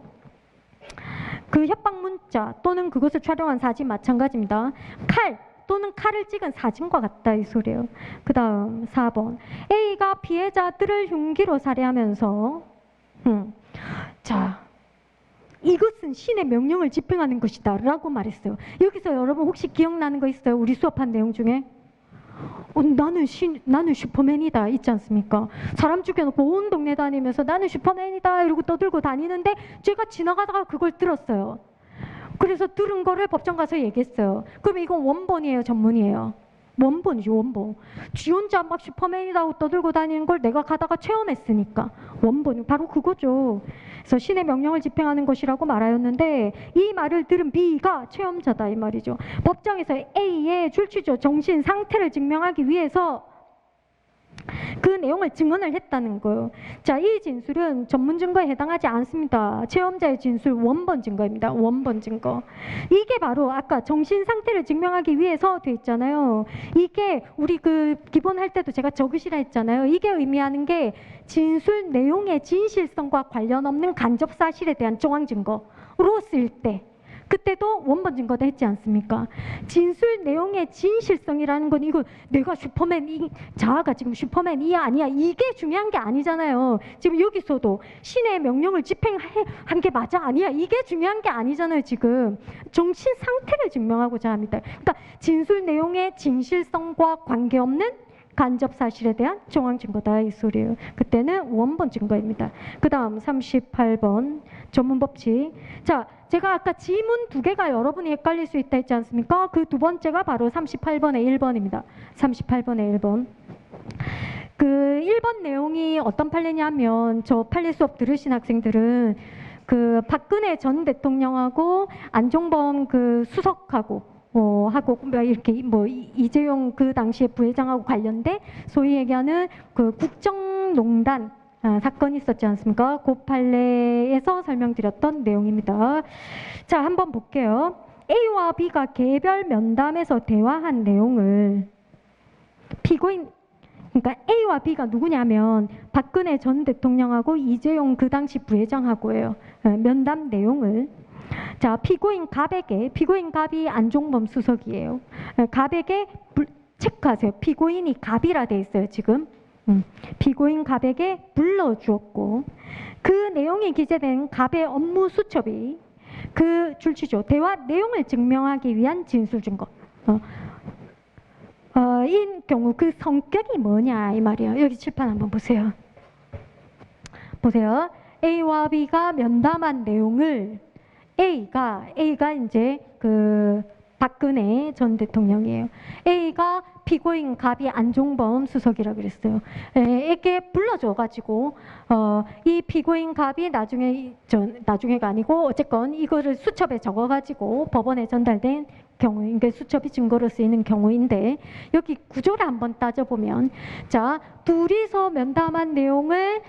Speaker 1: 그 협박 문자 또는 그것을 촬영한 사진 마찬가지입니다. 칼 또는 칼을 찍은 사진과 같다 이 소리예요. 그 다음 4번 A가 피해자들을 흉기로 살해하면서 자, 이것은 신의 명령을 집행하는 것이다 라고 말했어요. 여기서 여러분 혹시 기억나는 거 있어요? 우리 수업한 내용 중에? 나는 슈퍼맨이다 있지 않습니까? 사람 죽여놓고 온 동네 다니면서 나는 슈퍼맨이다 이러고 떠들고 다니는데 제가 지나가다가 그걸 들었어요. 그래서 들은 거를 법정 가서 얘기했어요. 그러면 이건 원본이에요, 전문이에요? 원본이죠, 원본. 지 혼자 막 슈퍼맨이다 하고 떠들고 다니는 걸 내가 가다가 체험했으니까 원본이 바로 그거죠. 그래서 신의 명령을 집행하는 것이라고 말하였는데 이 말을 들은 B가 체험자다 이 말이죠. 법정에서 A의 출취조 정신 상태를 증명하기 위해서 그 내용을 증언을 했다는 거예요. 자, 이 진술은 전문 증거에 해당하지 않습니다. 체험자의 진술 원본 증거입니다. 원본 증거. 이게 바로 아까 정신 상태를 증명하기 위해서 돼 있잖아요. 이게 우리 그 기본 할 때도 제가 적으시라 했잖아요. 이게 의미하는 게 진술 내용의 진실성과 관련 없는 간접 사실에 대한 정황 증거로 쓸 때 그때도 원본 증거다 했지 않습니까? 진술 내용의 진실성이라는 건 이거 내가 자아가 지금 슈퍼맨이야 아니야 이게 중요한 게 아니잖아요. 지금 여기서도 신의 명령을 집행한 게 맞아 아니야 이게 중요한 게 아니잖아요. 지금 정신 상태를 증명하고자 합니다. 그러니까 진술 내용의 진실성과 관계없는 간접 사실에 대한 정황 증거다 이 소리예요. 그때는 원본 증거입니다. 그 다음 38번 전문 법칙. 자, 제가 아까 지문 2개가 여러분이 헷갈릴 수 있다 했지 않습니까? 그 두 번째가 바로 38번의 1번입니다. 38번의 1번. 그 1번 내용이 어떤 판례냐면 저 판례 수업 들으신 학생들은 그 박근혜 전 대통령하고 안종범 그 수석하고 하고 이렇게 뭐 이재용 그 당시에 부회장하고 관련된 소위 얘기하는 그 국정농단 사건이 있었지 않습니까? 그 판례에서 설명드렸던 내용입니다. 자, 한번 볼게요. A와 B가 개별 면담에서 대화한 내용을 피고인 그러니까 A와 B가 누구냐면 박근혜 전 대통령하고 이재용 그 당시 부회장하고예요. 면담 내용을 자, 피고인 갑이 안종범 수석이에요. 갑에게 체크하세요. 피고인이 갑이라 돼 있어요, 지금. 피고인 갑에게 불러주었고 그 내용이 기재된 갑의 업무 수첩이 그 출처죠. 대화 내용을 증명하기 위한 진술 증거. 이 경우 그 성격이 뭐냐 이 말이에요. 여기 칠판 한번 보세요. 보세요. A와 B가 면담한 내용을 A가 이제 그 박근혜 전 대통령이에요. A가 피고인 갑이 안종범 수석이라 그랬어요. 에게 불러줘가지고 이 피고인 갑이 나중에가 아니고 어쨌건 이거를 수첩에 적어가지고 법원에 전달된 경우인 게 수첩이 증거로 쓰이는 경우인데 여기 구조를 한번 따져보면 자 둘이서 면담한 내용을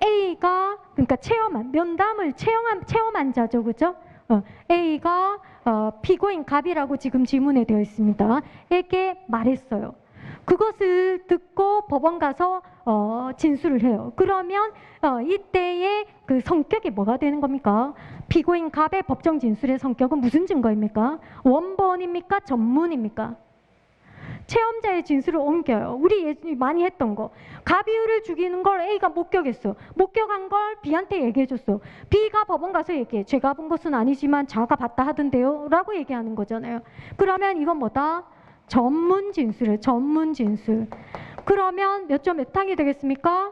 Speaker 1: A가 그러니까 면담을 체험한 자죠, 그죠? A가 피고인 갑이라고 지금 지문에 되어 있습니다. 에게 말했어요. 그것을 듣고 법원 가서 진술을 해요. 그러면 이때의 그 성격이 뭐가 되는 겁니까? 피고인 갑의 법정 진술의 성격은 무슨 증거입니까? 원본입니까? 전문입니까? 체험자의 진술을 옮겨요. 우리 많이 했던 거. 가비유를 죽이는 걸 A가 목격했어. 목격한 걸 B한테 얘기해줬어. B가 법원 가서 얘기해. 제가 본 것은 아니지만 자가 봤다 하던데요. 라고 얘기하는 거잖아요. 그러면 이건 뭐다? 전문 진술이에요. 전문 진술. 그러면 몇 점 몇 항이 되겠습니까?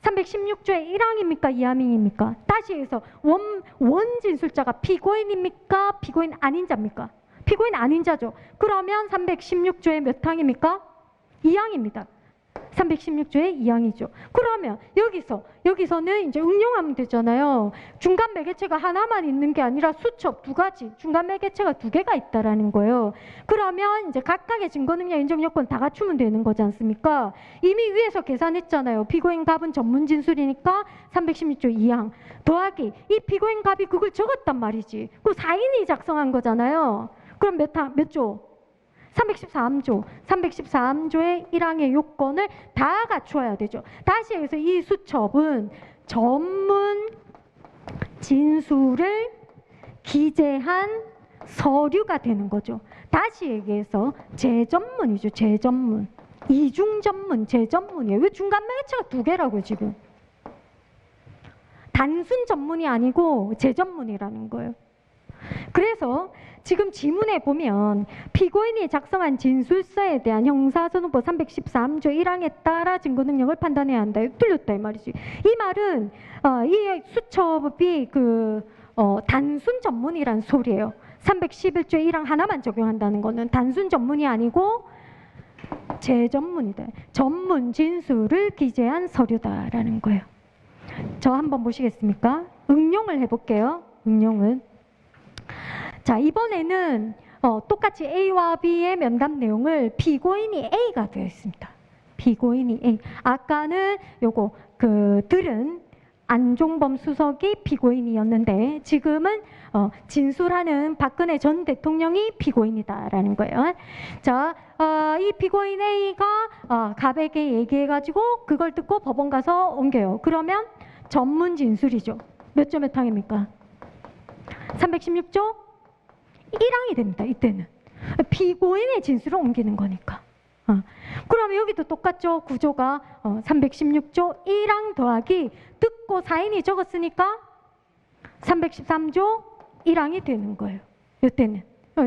Speaker 1: 316조의 1항입니까? 2항입니까? 다시 해서 원 진술자가 피고인입니까? 피고인 아닌 자입니까? 피고인 아닌 자죠. 그러면 316조의 몇 항입니까? 2항입니다. 316조의 2항이죠. 그러면 여기서는 이제 응용하면 되잖아요. 중간 매개체가 하나만 있는 게 아니라 수첩 두 가지, 중간 매개체가 두 개가 있다라는 거예요. 그러면 이제 각각의 증거 능력, 인정 요건 다 갖추면 되는 거지 않습니까? 이미 위에서 계산했잖아요. 피고인 갑은 전문 진술이니까 316조 2항 더하기 이 피고인 갑이 그걸 적었단 말이지. 그 사인이 작성한 거잖아요. 그럼 몇 조? 313조. 313조의 1항의 요건을 다 갖추어야 되죠. 다시 해서 이 수첩은 전문 진술을 기재한 서류가 되는 거죠. 다시 얘기해서 재전문이죠. 재전문. 이중전문, 재전문이에요. 왜 중간 매개체가 두 개라고요, 지금? 단순 전문이 아니고 재전문이라는 거예요. 그래서 지금 지문에 보면 피고인이 작성한 진술서에 대한 형사소송법 313조 1항에 따라 증거 능력을 판단해야 한다. 틀렸다 이 말이지. 이 말은 이 수첩이 단순 전문이란 소리예요. 311조 1항 하나만 적용한다는 거는 단순 전문이 아니고 재전문이다. 전문 진술을 기재한 서류다라는 거예요. 저 한번 보시겠습니까? 응용을 해볼게요. 응용은. 자, 이번에는 똑같이 A와 B의 면담 내용을 피고인이 A가 되어 있습니다. 피고인이 A. 아까는 들은 안종범 수석이 피고인이었는데 지금은 진술하는 박근혜 전 대통령이 피고인이다라는 거예요. 자, 이 피고인 A가 갑에게 얘기해가지고 그걸 듣고 법원 가서 옮겨요. 그러면 전문 진술이죠. 몇 조 몇 항입니까? 316조 1항이 됩니다. 이때는 피고인의 진술을 옮기는 거니까. 그러면 여기도 똑같죠. 구조가 316조 1항 더하기 듣고 사인이 적었으니까 313조 1항이 되는 거예요. 이때는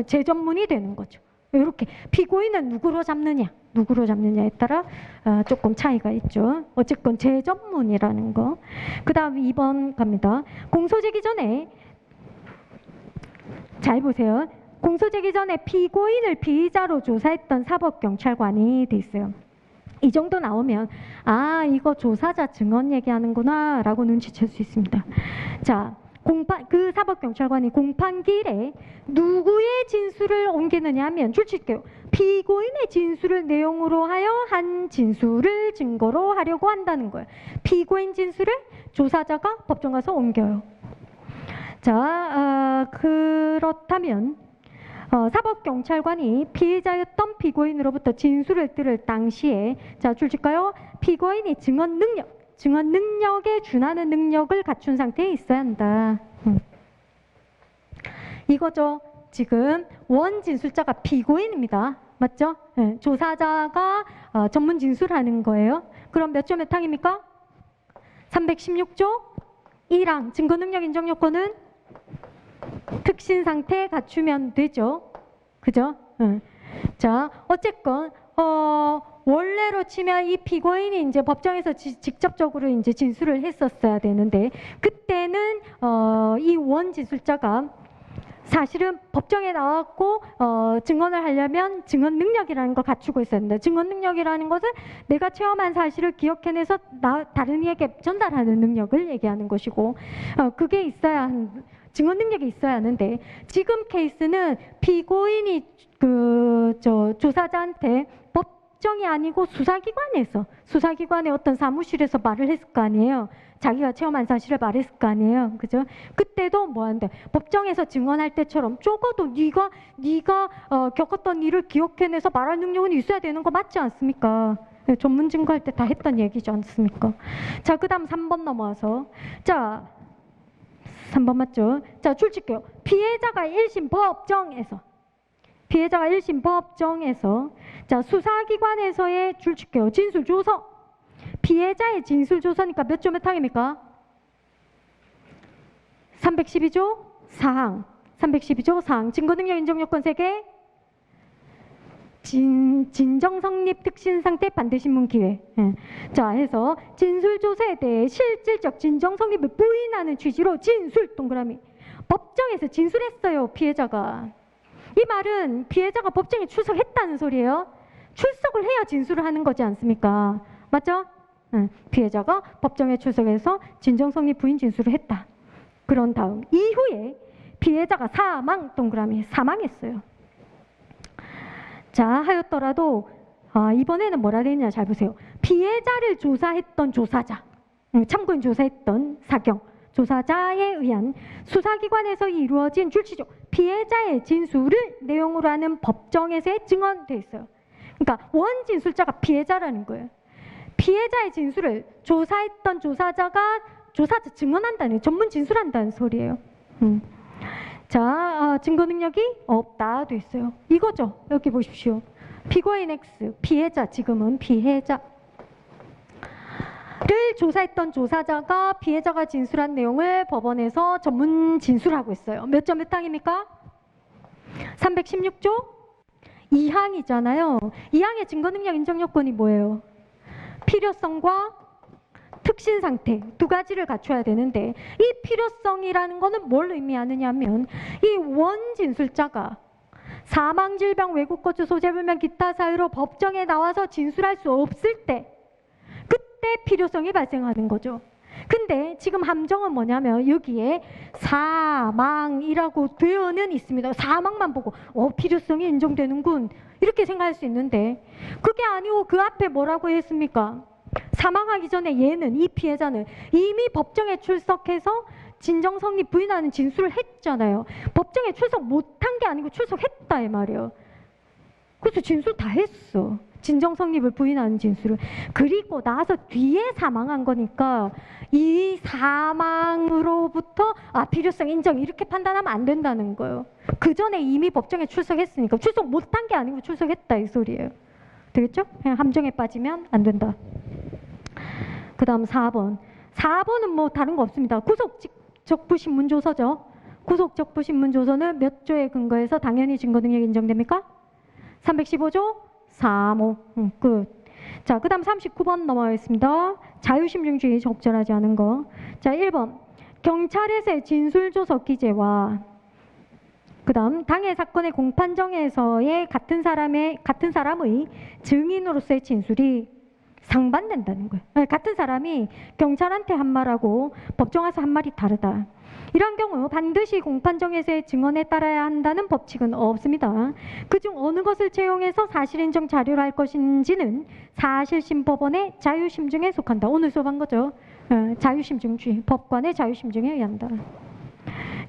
Speaker 1: 재전문이 되는 거죠. 이렇게 피고인은 누구로 잡느냐에 따라 조금 차이가 있죠. 어쨌건 재전문이라는 거. 그 다음 2번 갑니다. 공소제기 전에 잘 보세요. 공소제기 전에 피고인을 피의자로 조사했던 사법경찰관이 돼 있어요. 이 정도 나오면 이거 조사자 증언 얘기하는구나 라고 눈치챌 수 있습니다. 자, 그 사법경찰관이 공판기일에 누구의 진술을 옮기느냐 하면 줄칠게요. 피고인의 진술을 내용으로 하여 한 진술을 증거로 하려고 한다는 거예요. 피고인 진술을 조사자가 법정 가서 옮겨요. 자, 그렇다면 사법경찰관이 피의자였던 피고인으로부터 진술을 들을 당시에 자, 줄칠까요? 피고인이 증언 능력에 준하는 능력을 갖춘 상태에 있어야 한다. 이거죠. 지금 원 진술자가 피고인입니다. 맞죠? 네, 조사자가 전문 진술하는 거예요. 그럼 몇 조 몇 항입니까? 316조 1항 증거 능력 인정 요건은 특신 상태 갖추면 되죠. 그죠? 자, 어쨌건 원래로 치면 이 피고인이 이제 법정에서 직접적으로 이제 진술을 했었어야 되는데 그때는 이 원 진술자가 사실은 법정에 나왔고 증언을 하려면 증언 능력이라는 걸 갖추고 있어야 된다. 증언 능력이라는 것은 내가 체험한 사실을 기억해내서 다른 이에게 전달하는 능력을 얘기하는 것이고 그게 있어야 증언 능력이 있어야 하는데 지금 케이스는 피고인이 조사자한테 법정이 아니고 수사기관의 어떤 사무실에서 말을 했을 거 아니에요. 자기가 체험한 사실을 말했을 거 아니에요. 그죠? 그때도 뭐 한대? 법정에서 증언할 때처럼 적어도 네가 겪었던 일을 기억해내서 말할 능력은 있어야 되는 거 맞지 않습니까? 전문 증거할 때 다 했던 얘기지 않습니까? 자, 그 다음 3번 넘어와서 자, 3번 맞죠? 자, 출칙해요. 피해자가 1심 법정에서 자, 수사기관에서의 출칙해요. 진술조서. 피해자의 진술조서니까 몇 조 몇 항입니까? 312조 4항. 312조 4항. 증거능력 인정요건 3개. 진정성립 특신상태 반대신문 기회. 자, 해서 진술조서에 대해 실질적 진정성립을 부인하는 취지로 진술 동그라미. 법정에서 진술했어요, 피해자가. 이 말은 피해자가 법정에 출석했다는 소리예요. 출석을 해야 진술을 하는 거지 않습니까? 맞죠? 피해자가 법정에 출석해서 진정성립 부인 진술을 했다. 그런 다음 이후에 피해자가 사망 사망했어요. 자, 하였더라도 이번에는 뭐라 되어 있냐 잘 보세요. 피해자를 조사했던 조사자, 참고인 조사했던 사경, 조사자에 의한 수사기관에서 이루어진 출치조 피해자의 진술을 내용으로 하는 법정에서의 증언돼 있어요. 그러니까 원진술자가 피해자라는 거예요. 피해자의 진술을 조사했던 조사자 증언한다는 전문 진술한다는 소리예요. 자, 증거 능력이 없다 돼 있어요. 이거죠. 여기 보십시오. 피고인 X, 피해자, 지금은 피해자를 조사했던 조사자가 피해자가 진술한 내용을 법원에서 전문 진술하고 있어요. 몇 점 몇 항입니까? 316조 2항이잖아요. 2항의 증거 능력 인정 요건이 뭐예요? 필요성과 특신 상태 두 가지를 갖춰야 되는데 이 필요성이라는 거는 뭘 의미하느냐 하면 이 원진술자가 사망, 질병, 외국 거주, 소재 불명, 기타 사유로 법정에 나와서 진술할 수 없을 때 그때 필요성이 발생하는 거죠. 근데 지금 함정은 뭐냐면 여기에 사망이라고 되어는 있습니다. 사망만 보고 필요성이 인정되는군 이렇게 생각할 수 있는데 그게 아니고 그 앞에 뭐라고 했습니까? 사망하기 전에 얘는 이 피해자는 이미 법정에 출석해서 진정성립 부인하는 진술을 했잖아요. 법정에 출석 못한 게 아니고 출석했다 이 말이에요. 그래서 진술 다 했어. 진정성립을 부인하는 진술을. 그리고 나서 뒤에 사망한 거니까 이 사망으로부터 필요성 인정 이렇게 판단하면 안 된다는 거예요. 그 전에 이미 법정에 출석했으니까 출석 못한 게 아니고 출석했다 이 소리예요. 되겠죠? 그냥 함정에 빠지면 안 된다. 그 다음 4번. 4번은 뭐 다른 거 없습니다. 구속적부신문조서죠. 구속적부신문조서는 몇 조에 근거해서 당연히 증거능력이 인정됩니까? 315조 3호 끝. 자, 그 다음 39번 넘어가겠습니다. 자유심증주의 적절하지 않은 거. 자, 1번 경찰에서의 진술조서 기재와 그 다음 당해 사건의 공판정에서의 같은 사람의 증인으로서의 진술이 상반된다는 거예요. 같은 사람이 경찰한테 한 말하고 법정 와서 한 말이 다르다. 이런 경우 반드시 공판정에서의 증언에 따라야 한다는 법칙은 없습니다. 그중 어느 것을 채용해서 사실인정 자료를 할 것인지는 사실심법원의 자유심증에 속한다. 오늘 수업한 거죠. 자유심증주의, 법관의 자유심증에 의한다.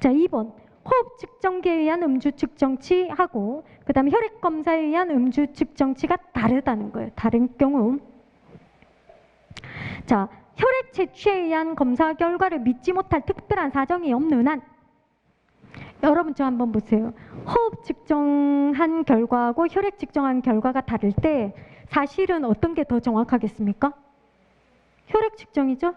Speaker 1: 자, 2번 호흡 측정기에 의한 음주 측정치하고 그 다음에 혈액 검사에 의한 음주 측정치가 다르다는 거예요. 다른 경우 자, 혈액 채취에 의한 검사 결과를 믿지 못할 특별한 사정이 없는 한 여러분 저 한번 보세요. 호흡 측정한 결과하고 혈액 측정한 결과가 다를 때 사실은 어떤 게 더 정확하겠습니까? 혈액 측정이죠?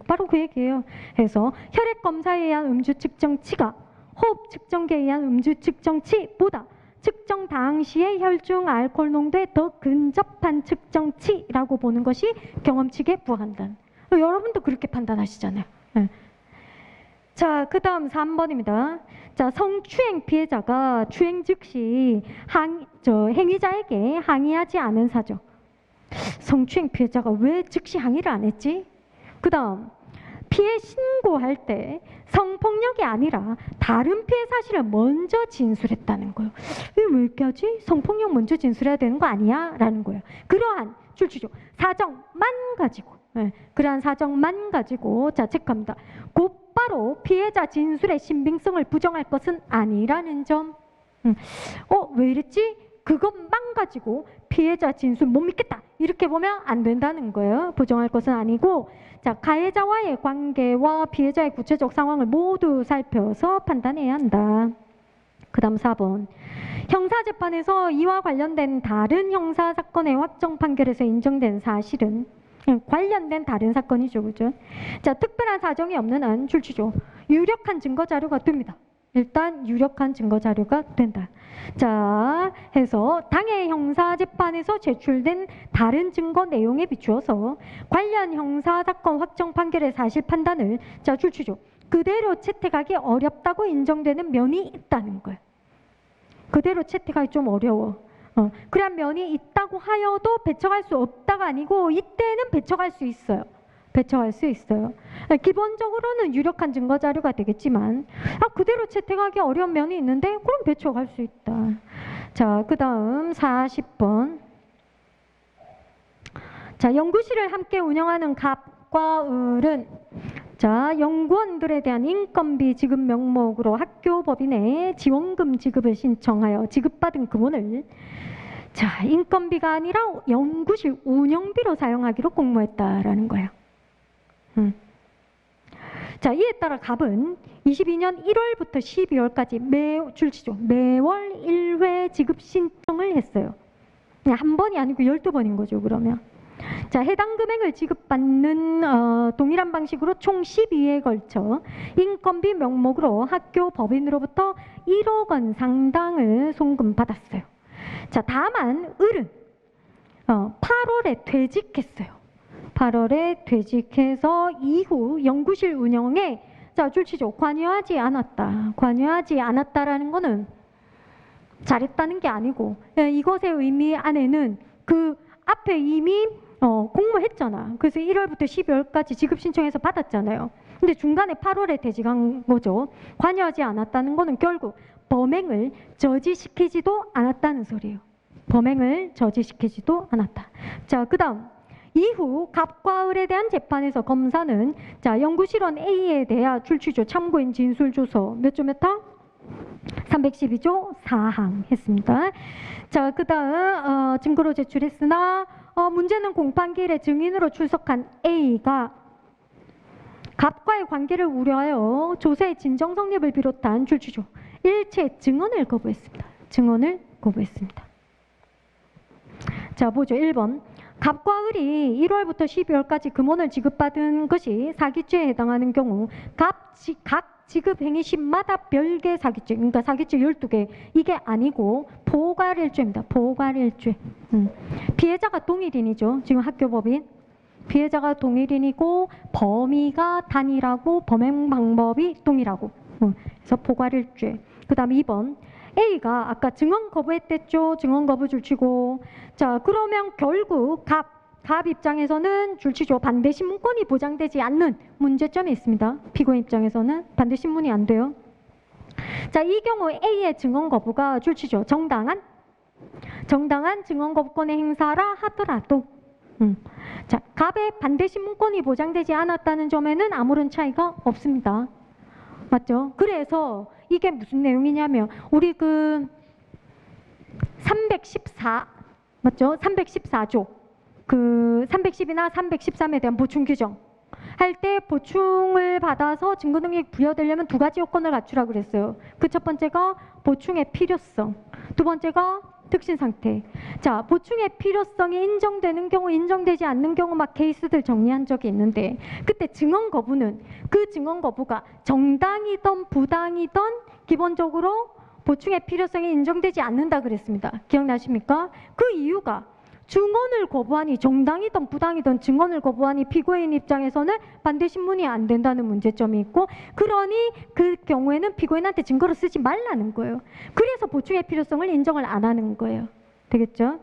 Speaker 1: 바로 그 얘기예요. 그래서 혈액 검사에 의한 음주 측정치가 호흡 측정기에 의한 음주 측정치보다 측정 당시의 혈중 알코올 농도에 더 근접한 측정치라고 보는 것이 경험칙에 부합한다. 여러분도 그렇게 판단하시잖아요. 자, 그 다음 3번입니다. 자, 성추행 피해자가 추행 즉시 행위자에게 항의하지 않은 사정. 성추행 피해자가 왜 즉시 항의를 안 했지? 그 다음, 피해 신고할 때 성폭력이 아니라 다른 피해 사실을 먼저 진술했다는 거예요. 왜 이렇게 하지? 성폭력 먼저 진술해야 되는 거 아니야? 라는 거예요. 그러한 출처죠. 사정만 가지고, 그러한 사정만 가지고 자 체크합니다. 곧바로 피해자 진술의 신빙성을 부정할 것은 아니라는 점. 왜 이랬지? 그것만 가지고 피해자 진술 못 믿겠다 이렇게 보면 안 된다는 거예요. 부정할 것은 아니고, 자, 가해자와의 관계와 피해자의 구체적 상황을 모두 살펴서 판단해야 한다. 그 다음 4번. 형사재판에서 이와 관련된 다른 형사사건의 확정 판결에서 인정된 사실은 관련된 다른 사건이죠. 그죠? 자, 특별한 사정이 없는 한 출치죠. 유력한 증거 자료가 됩니다. 일단 유력한 증거 자료가 된다. 자, 해서 당해 형사재판에서 제출된 다른 증거 내용에 비추어서 관련 형사사건 확정 판결의 사실 판단을 자 출치죠. 그대로 채택하기 어렵다고 인정되는 면이 있다는 거예요. 그대로 채택하기 좀 어려워. 그런 면이 있다고 하여도 배척할 수 없다가 아니고 이때는 배척할 수 있어요. 배척할 수 있어요. 기본적으로는 유력한 증거 자료가 되겠지만 그대로 채택하기 어려운 면이 있는데 그럼 배척할 수 있다. 자, 그 다음 40번. 자, 연구실을 함께 운영하는 갑과 을은 자, 연구원들에 대한 인건비 지급 명목으로 학교 법인에 지원금 지급을 신청하여 지급받은 금원을 자, 인건비가 아니라 연구실 운영비로 사용하기로 공모했다라는 거예요. 자, 이에 따라 갑은 22년 1월부터 12월까지 매월 1회 지급 신청을 했어요. 그냥 한 번이 아니고 12번인 거죠, 그러면. 자, 해당 금액을 지급받는 동일한 방식으로 총 12회에 걸쳐 인건비 명목으로 학교 법인으로부터 1억 원 상당을 송금받았어요. 자, 다만 을은 8월에 퇴직했어요. 8월에 퇴직해서 이후 연구실 운영에 자 출치죠. 관여하지 않았다. 관여하지 않았다라는 거는 잘했다는 게 아니고 이것의 의미 안에는 그 앞에 이미 공모했잖아. 그래서 1월부터 12월까지 지급 신청해서 받았잖아요. 근데 중간에 8월에 퇴직한 거죠. 관여하지 않았다는 거는 결국 범행을 저지시키지도 않았다는 소리예요. 범행을 저지시키지도 않았다. 자, 그 다음 이후 갑과 을에 대한 재판에서 검사는 자 연구실원 A에 대하 출처조 참고인 진술조서 몇 조 몇 항? 312조 4항 했습니다. 자, 그 다음 증거로 제출했으나 문제는 공판기일에 증인으로 출석한 A가 갑과의 관계를 우려하여 조세의 진정 성립을 비롯한 출처조 일체 증언을 거부했습니다. 증언을 거부했습니다. 자, 보죠. 1번. 갑과 을이 1월부터 12월까지 금원을 지급받은 것이 사기죄에 해당하는 경우 각 지급 행위시마다 별개 사기죄, 그러니까 사기죄 12개 이게 아니고 포괄일죄입니다. 포괄일죄. 피해자가 동일인이죠. 지금 학교법인. 피해자가 동일인이고 범위가 단일하고 범행 방법이 동일하고 그래서 포괄일죄. 그 다음 2번. A가 아까 증언 거부했댔죠. 증언 거부 줄치고. 자, 그러면 결국 갑 입장에서는 줄치죠. 반대 신문권이 보장되지 않는 문제점이 있습니다. 피고인 입장에서는 반대 신문이 안 돼요. 자, 이 경우 A의 증언 거부가 줄치죠. 정당한 증언 거부권의 행사라 하더라도 자, 갑의 반대 신문권이 보장되지 않았다는 점에는 아무런 차이가 없습니다. 맞죠? 그래서 이게 무슨 내용이냐면 우리 그 314 맞죠? 314조 그 310이나 313에 대한 보충 규정 할 때 보충을 받아서 증거 능력이 부여되려면 두 가지 요건을 갖추라고 그랬어요. 그 첫 번째가 보충의 필요성, 두 번째가 특신 상태. 자, 보충의 필요성이 인정되는 경우, 인정되지 않는 경우 막 케이스들 정리한 적이 있는데 그때 증언 거부는 그 증언 거부가 정당이든 부당이든 기본적으로 보충의 필요성이 인정되지 않는다 그랬습니다. 기억나십니까? 그 이유가 증언을 거부하니, 정당이든 부당이든 증언을 거부하니 피고인 입장에서는 반대 신문이 안 된다는 문제점이 있고, 그러니 그 경우에는 피고인한테 증거를 쓰지 말라는 거예요. 그래서 보충의 필요성을 인정을 안 하는 거예요. 되겠죠?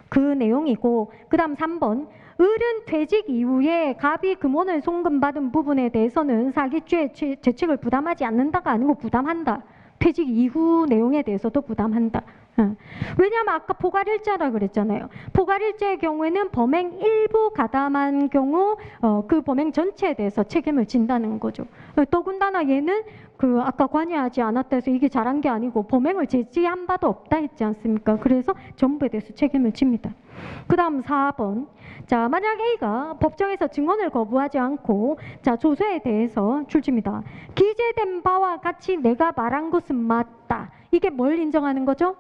Speaker 1: 그 내용이고, 그 다음 3번. 을은 퇴직 이후에 갑이 금원을 송금받은 부분에 대해서는 사기죄 죄책을 부담하지 않는다가 아니고 부담한다. 퇴직 이후 내용에 대해서도 부담한다. 왜냐하면 아까 포괄일자라 그랬잖아요. 포괄일자의 경우에는 범행 일부 가담한 경우 그 범행 전체에 대해서 책임을 진다는 거죠. 더군다나 얘는 그 아까 관여하지 않았다 해서 이게 잘한 게 아니고 범행을 제지한 바도 없다 했지 않습니까? 그래서 전부에 대해서 책임을 집니다. 그 다음 4번. 자, 만약 A가 법정에서 증언을 거부하지 않고, 자, 조서에 대해서 출제입니다. 기재된 바와 같이 내가 말한 것은 맞다. 이게 뭘 인정하는 거죠?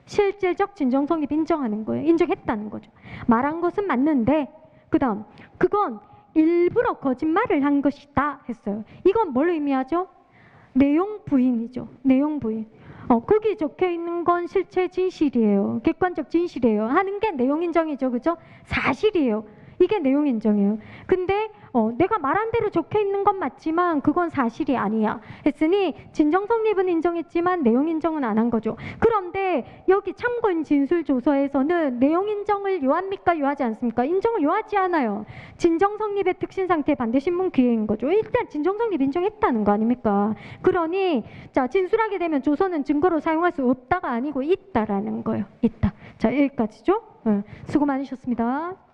Speaker 1: 실질적 진정성립 인정하는 거예요. 인정했다는 거죠. 말한 것은 맞는데, 그 다음, 그건 일부러 거짓말을 한 것이다 했어요. 이건 뭘 의미하죠? 내용 부인이죠. 내용 부인. 거기 적혀 있는 건 실체 진실이에요. 객관적 진실이에요. 하는 게 내용 인정이죠. 그죠? 사실이에요. 이게 내용 인정이에요. 근데 내가 말한 대로 적혀 있는 건 맞지만 그건 사실이 아니야 했으니 진정성립은 인정했지만 내용 인정은 안 한 거죠. 그런데 여기 참고인 진술조서에서는 내용 인정을 요합니까? 요하지 않습니까? 인정을 요하지 않아요. 진정성립의 특신 상태 반대 신문 기회인 거죠. 일단 진정성립 인정했다는 거 아닙니까? 그러니 자, 진술하게 되면 조서는 증거로 사용할 수 없다가 아니고 있다라는 거예요. 있다. 자, 여기까지죠. 수고 많으셨습니다.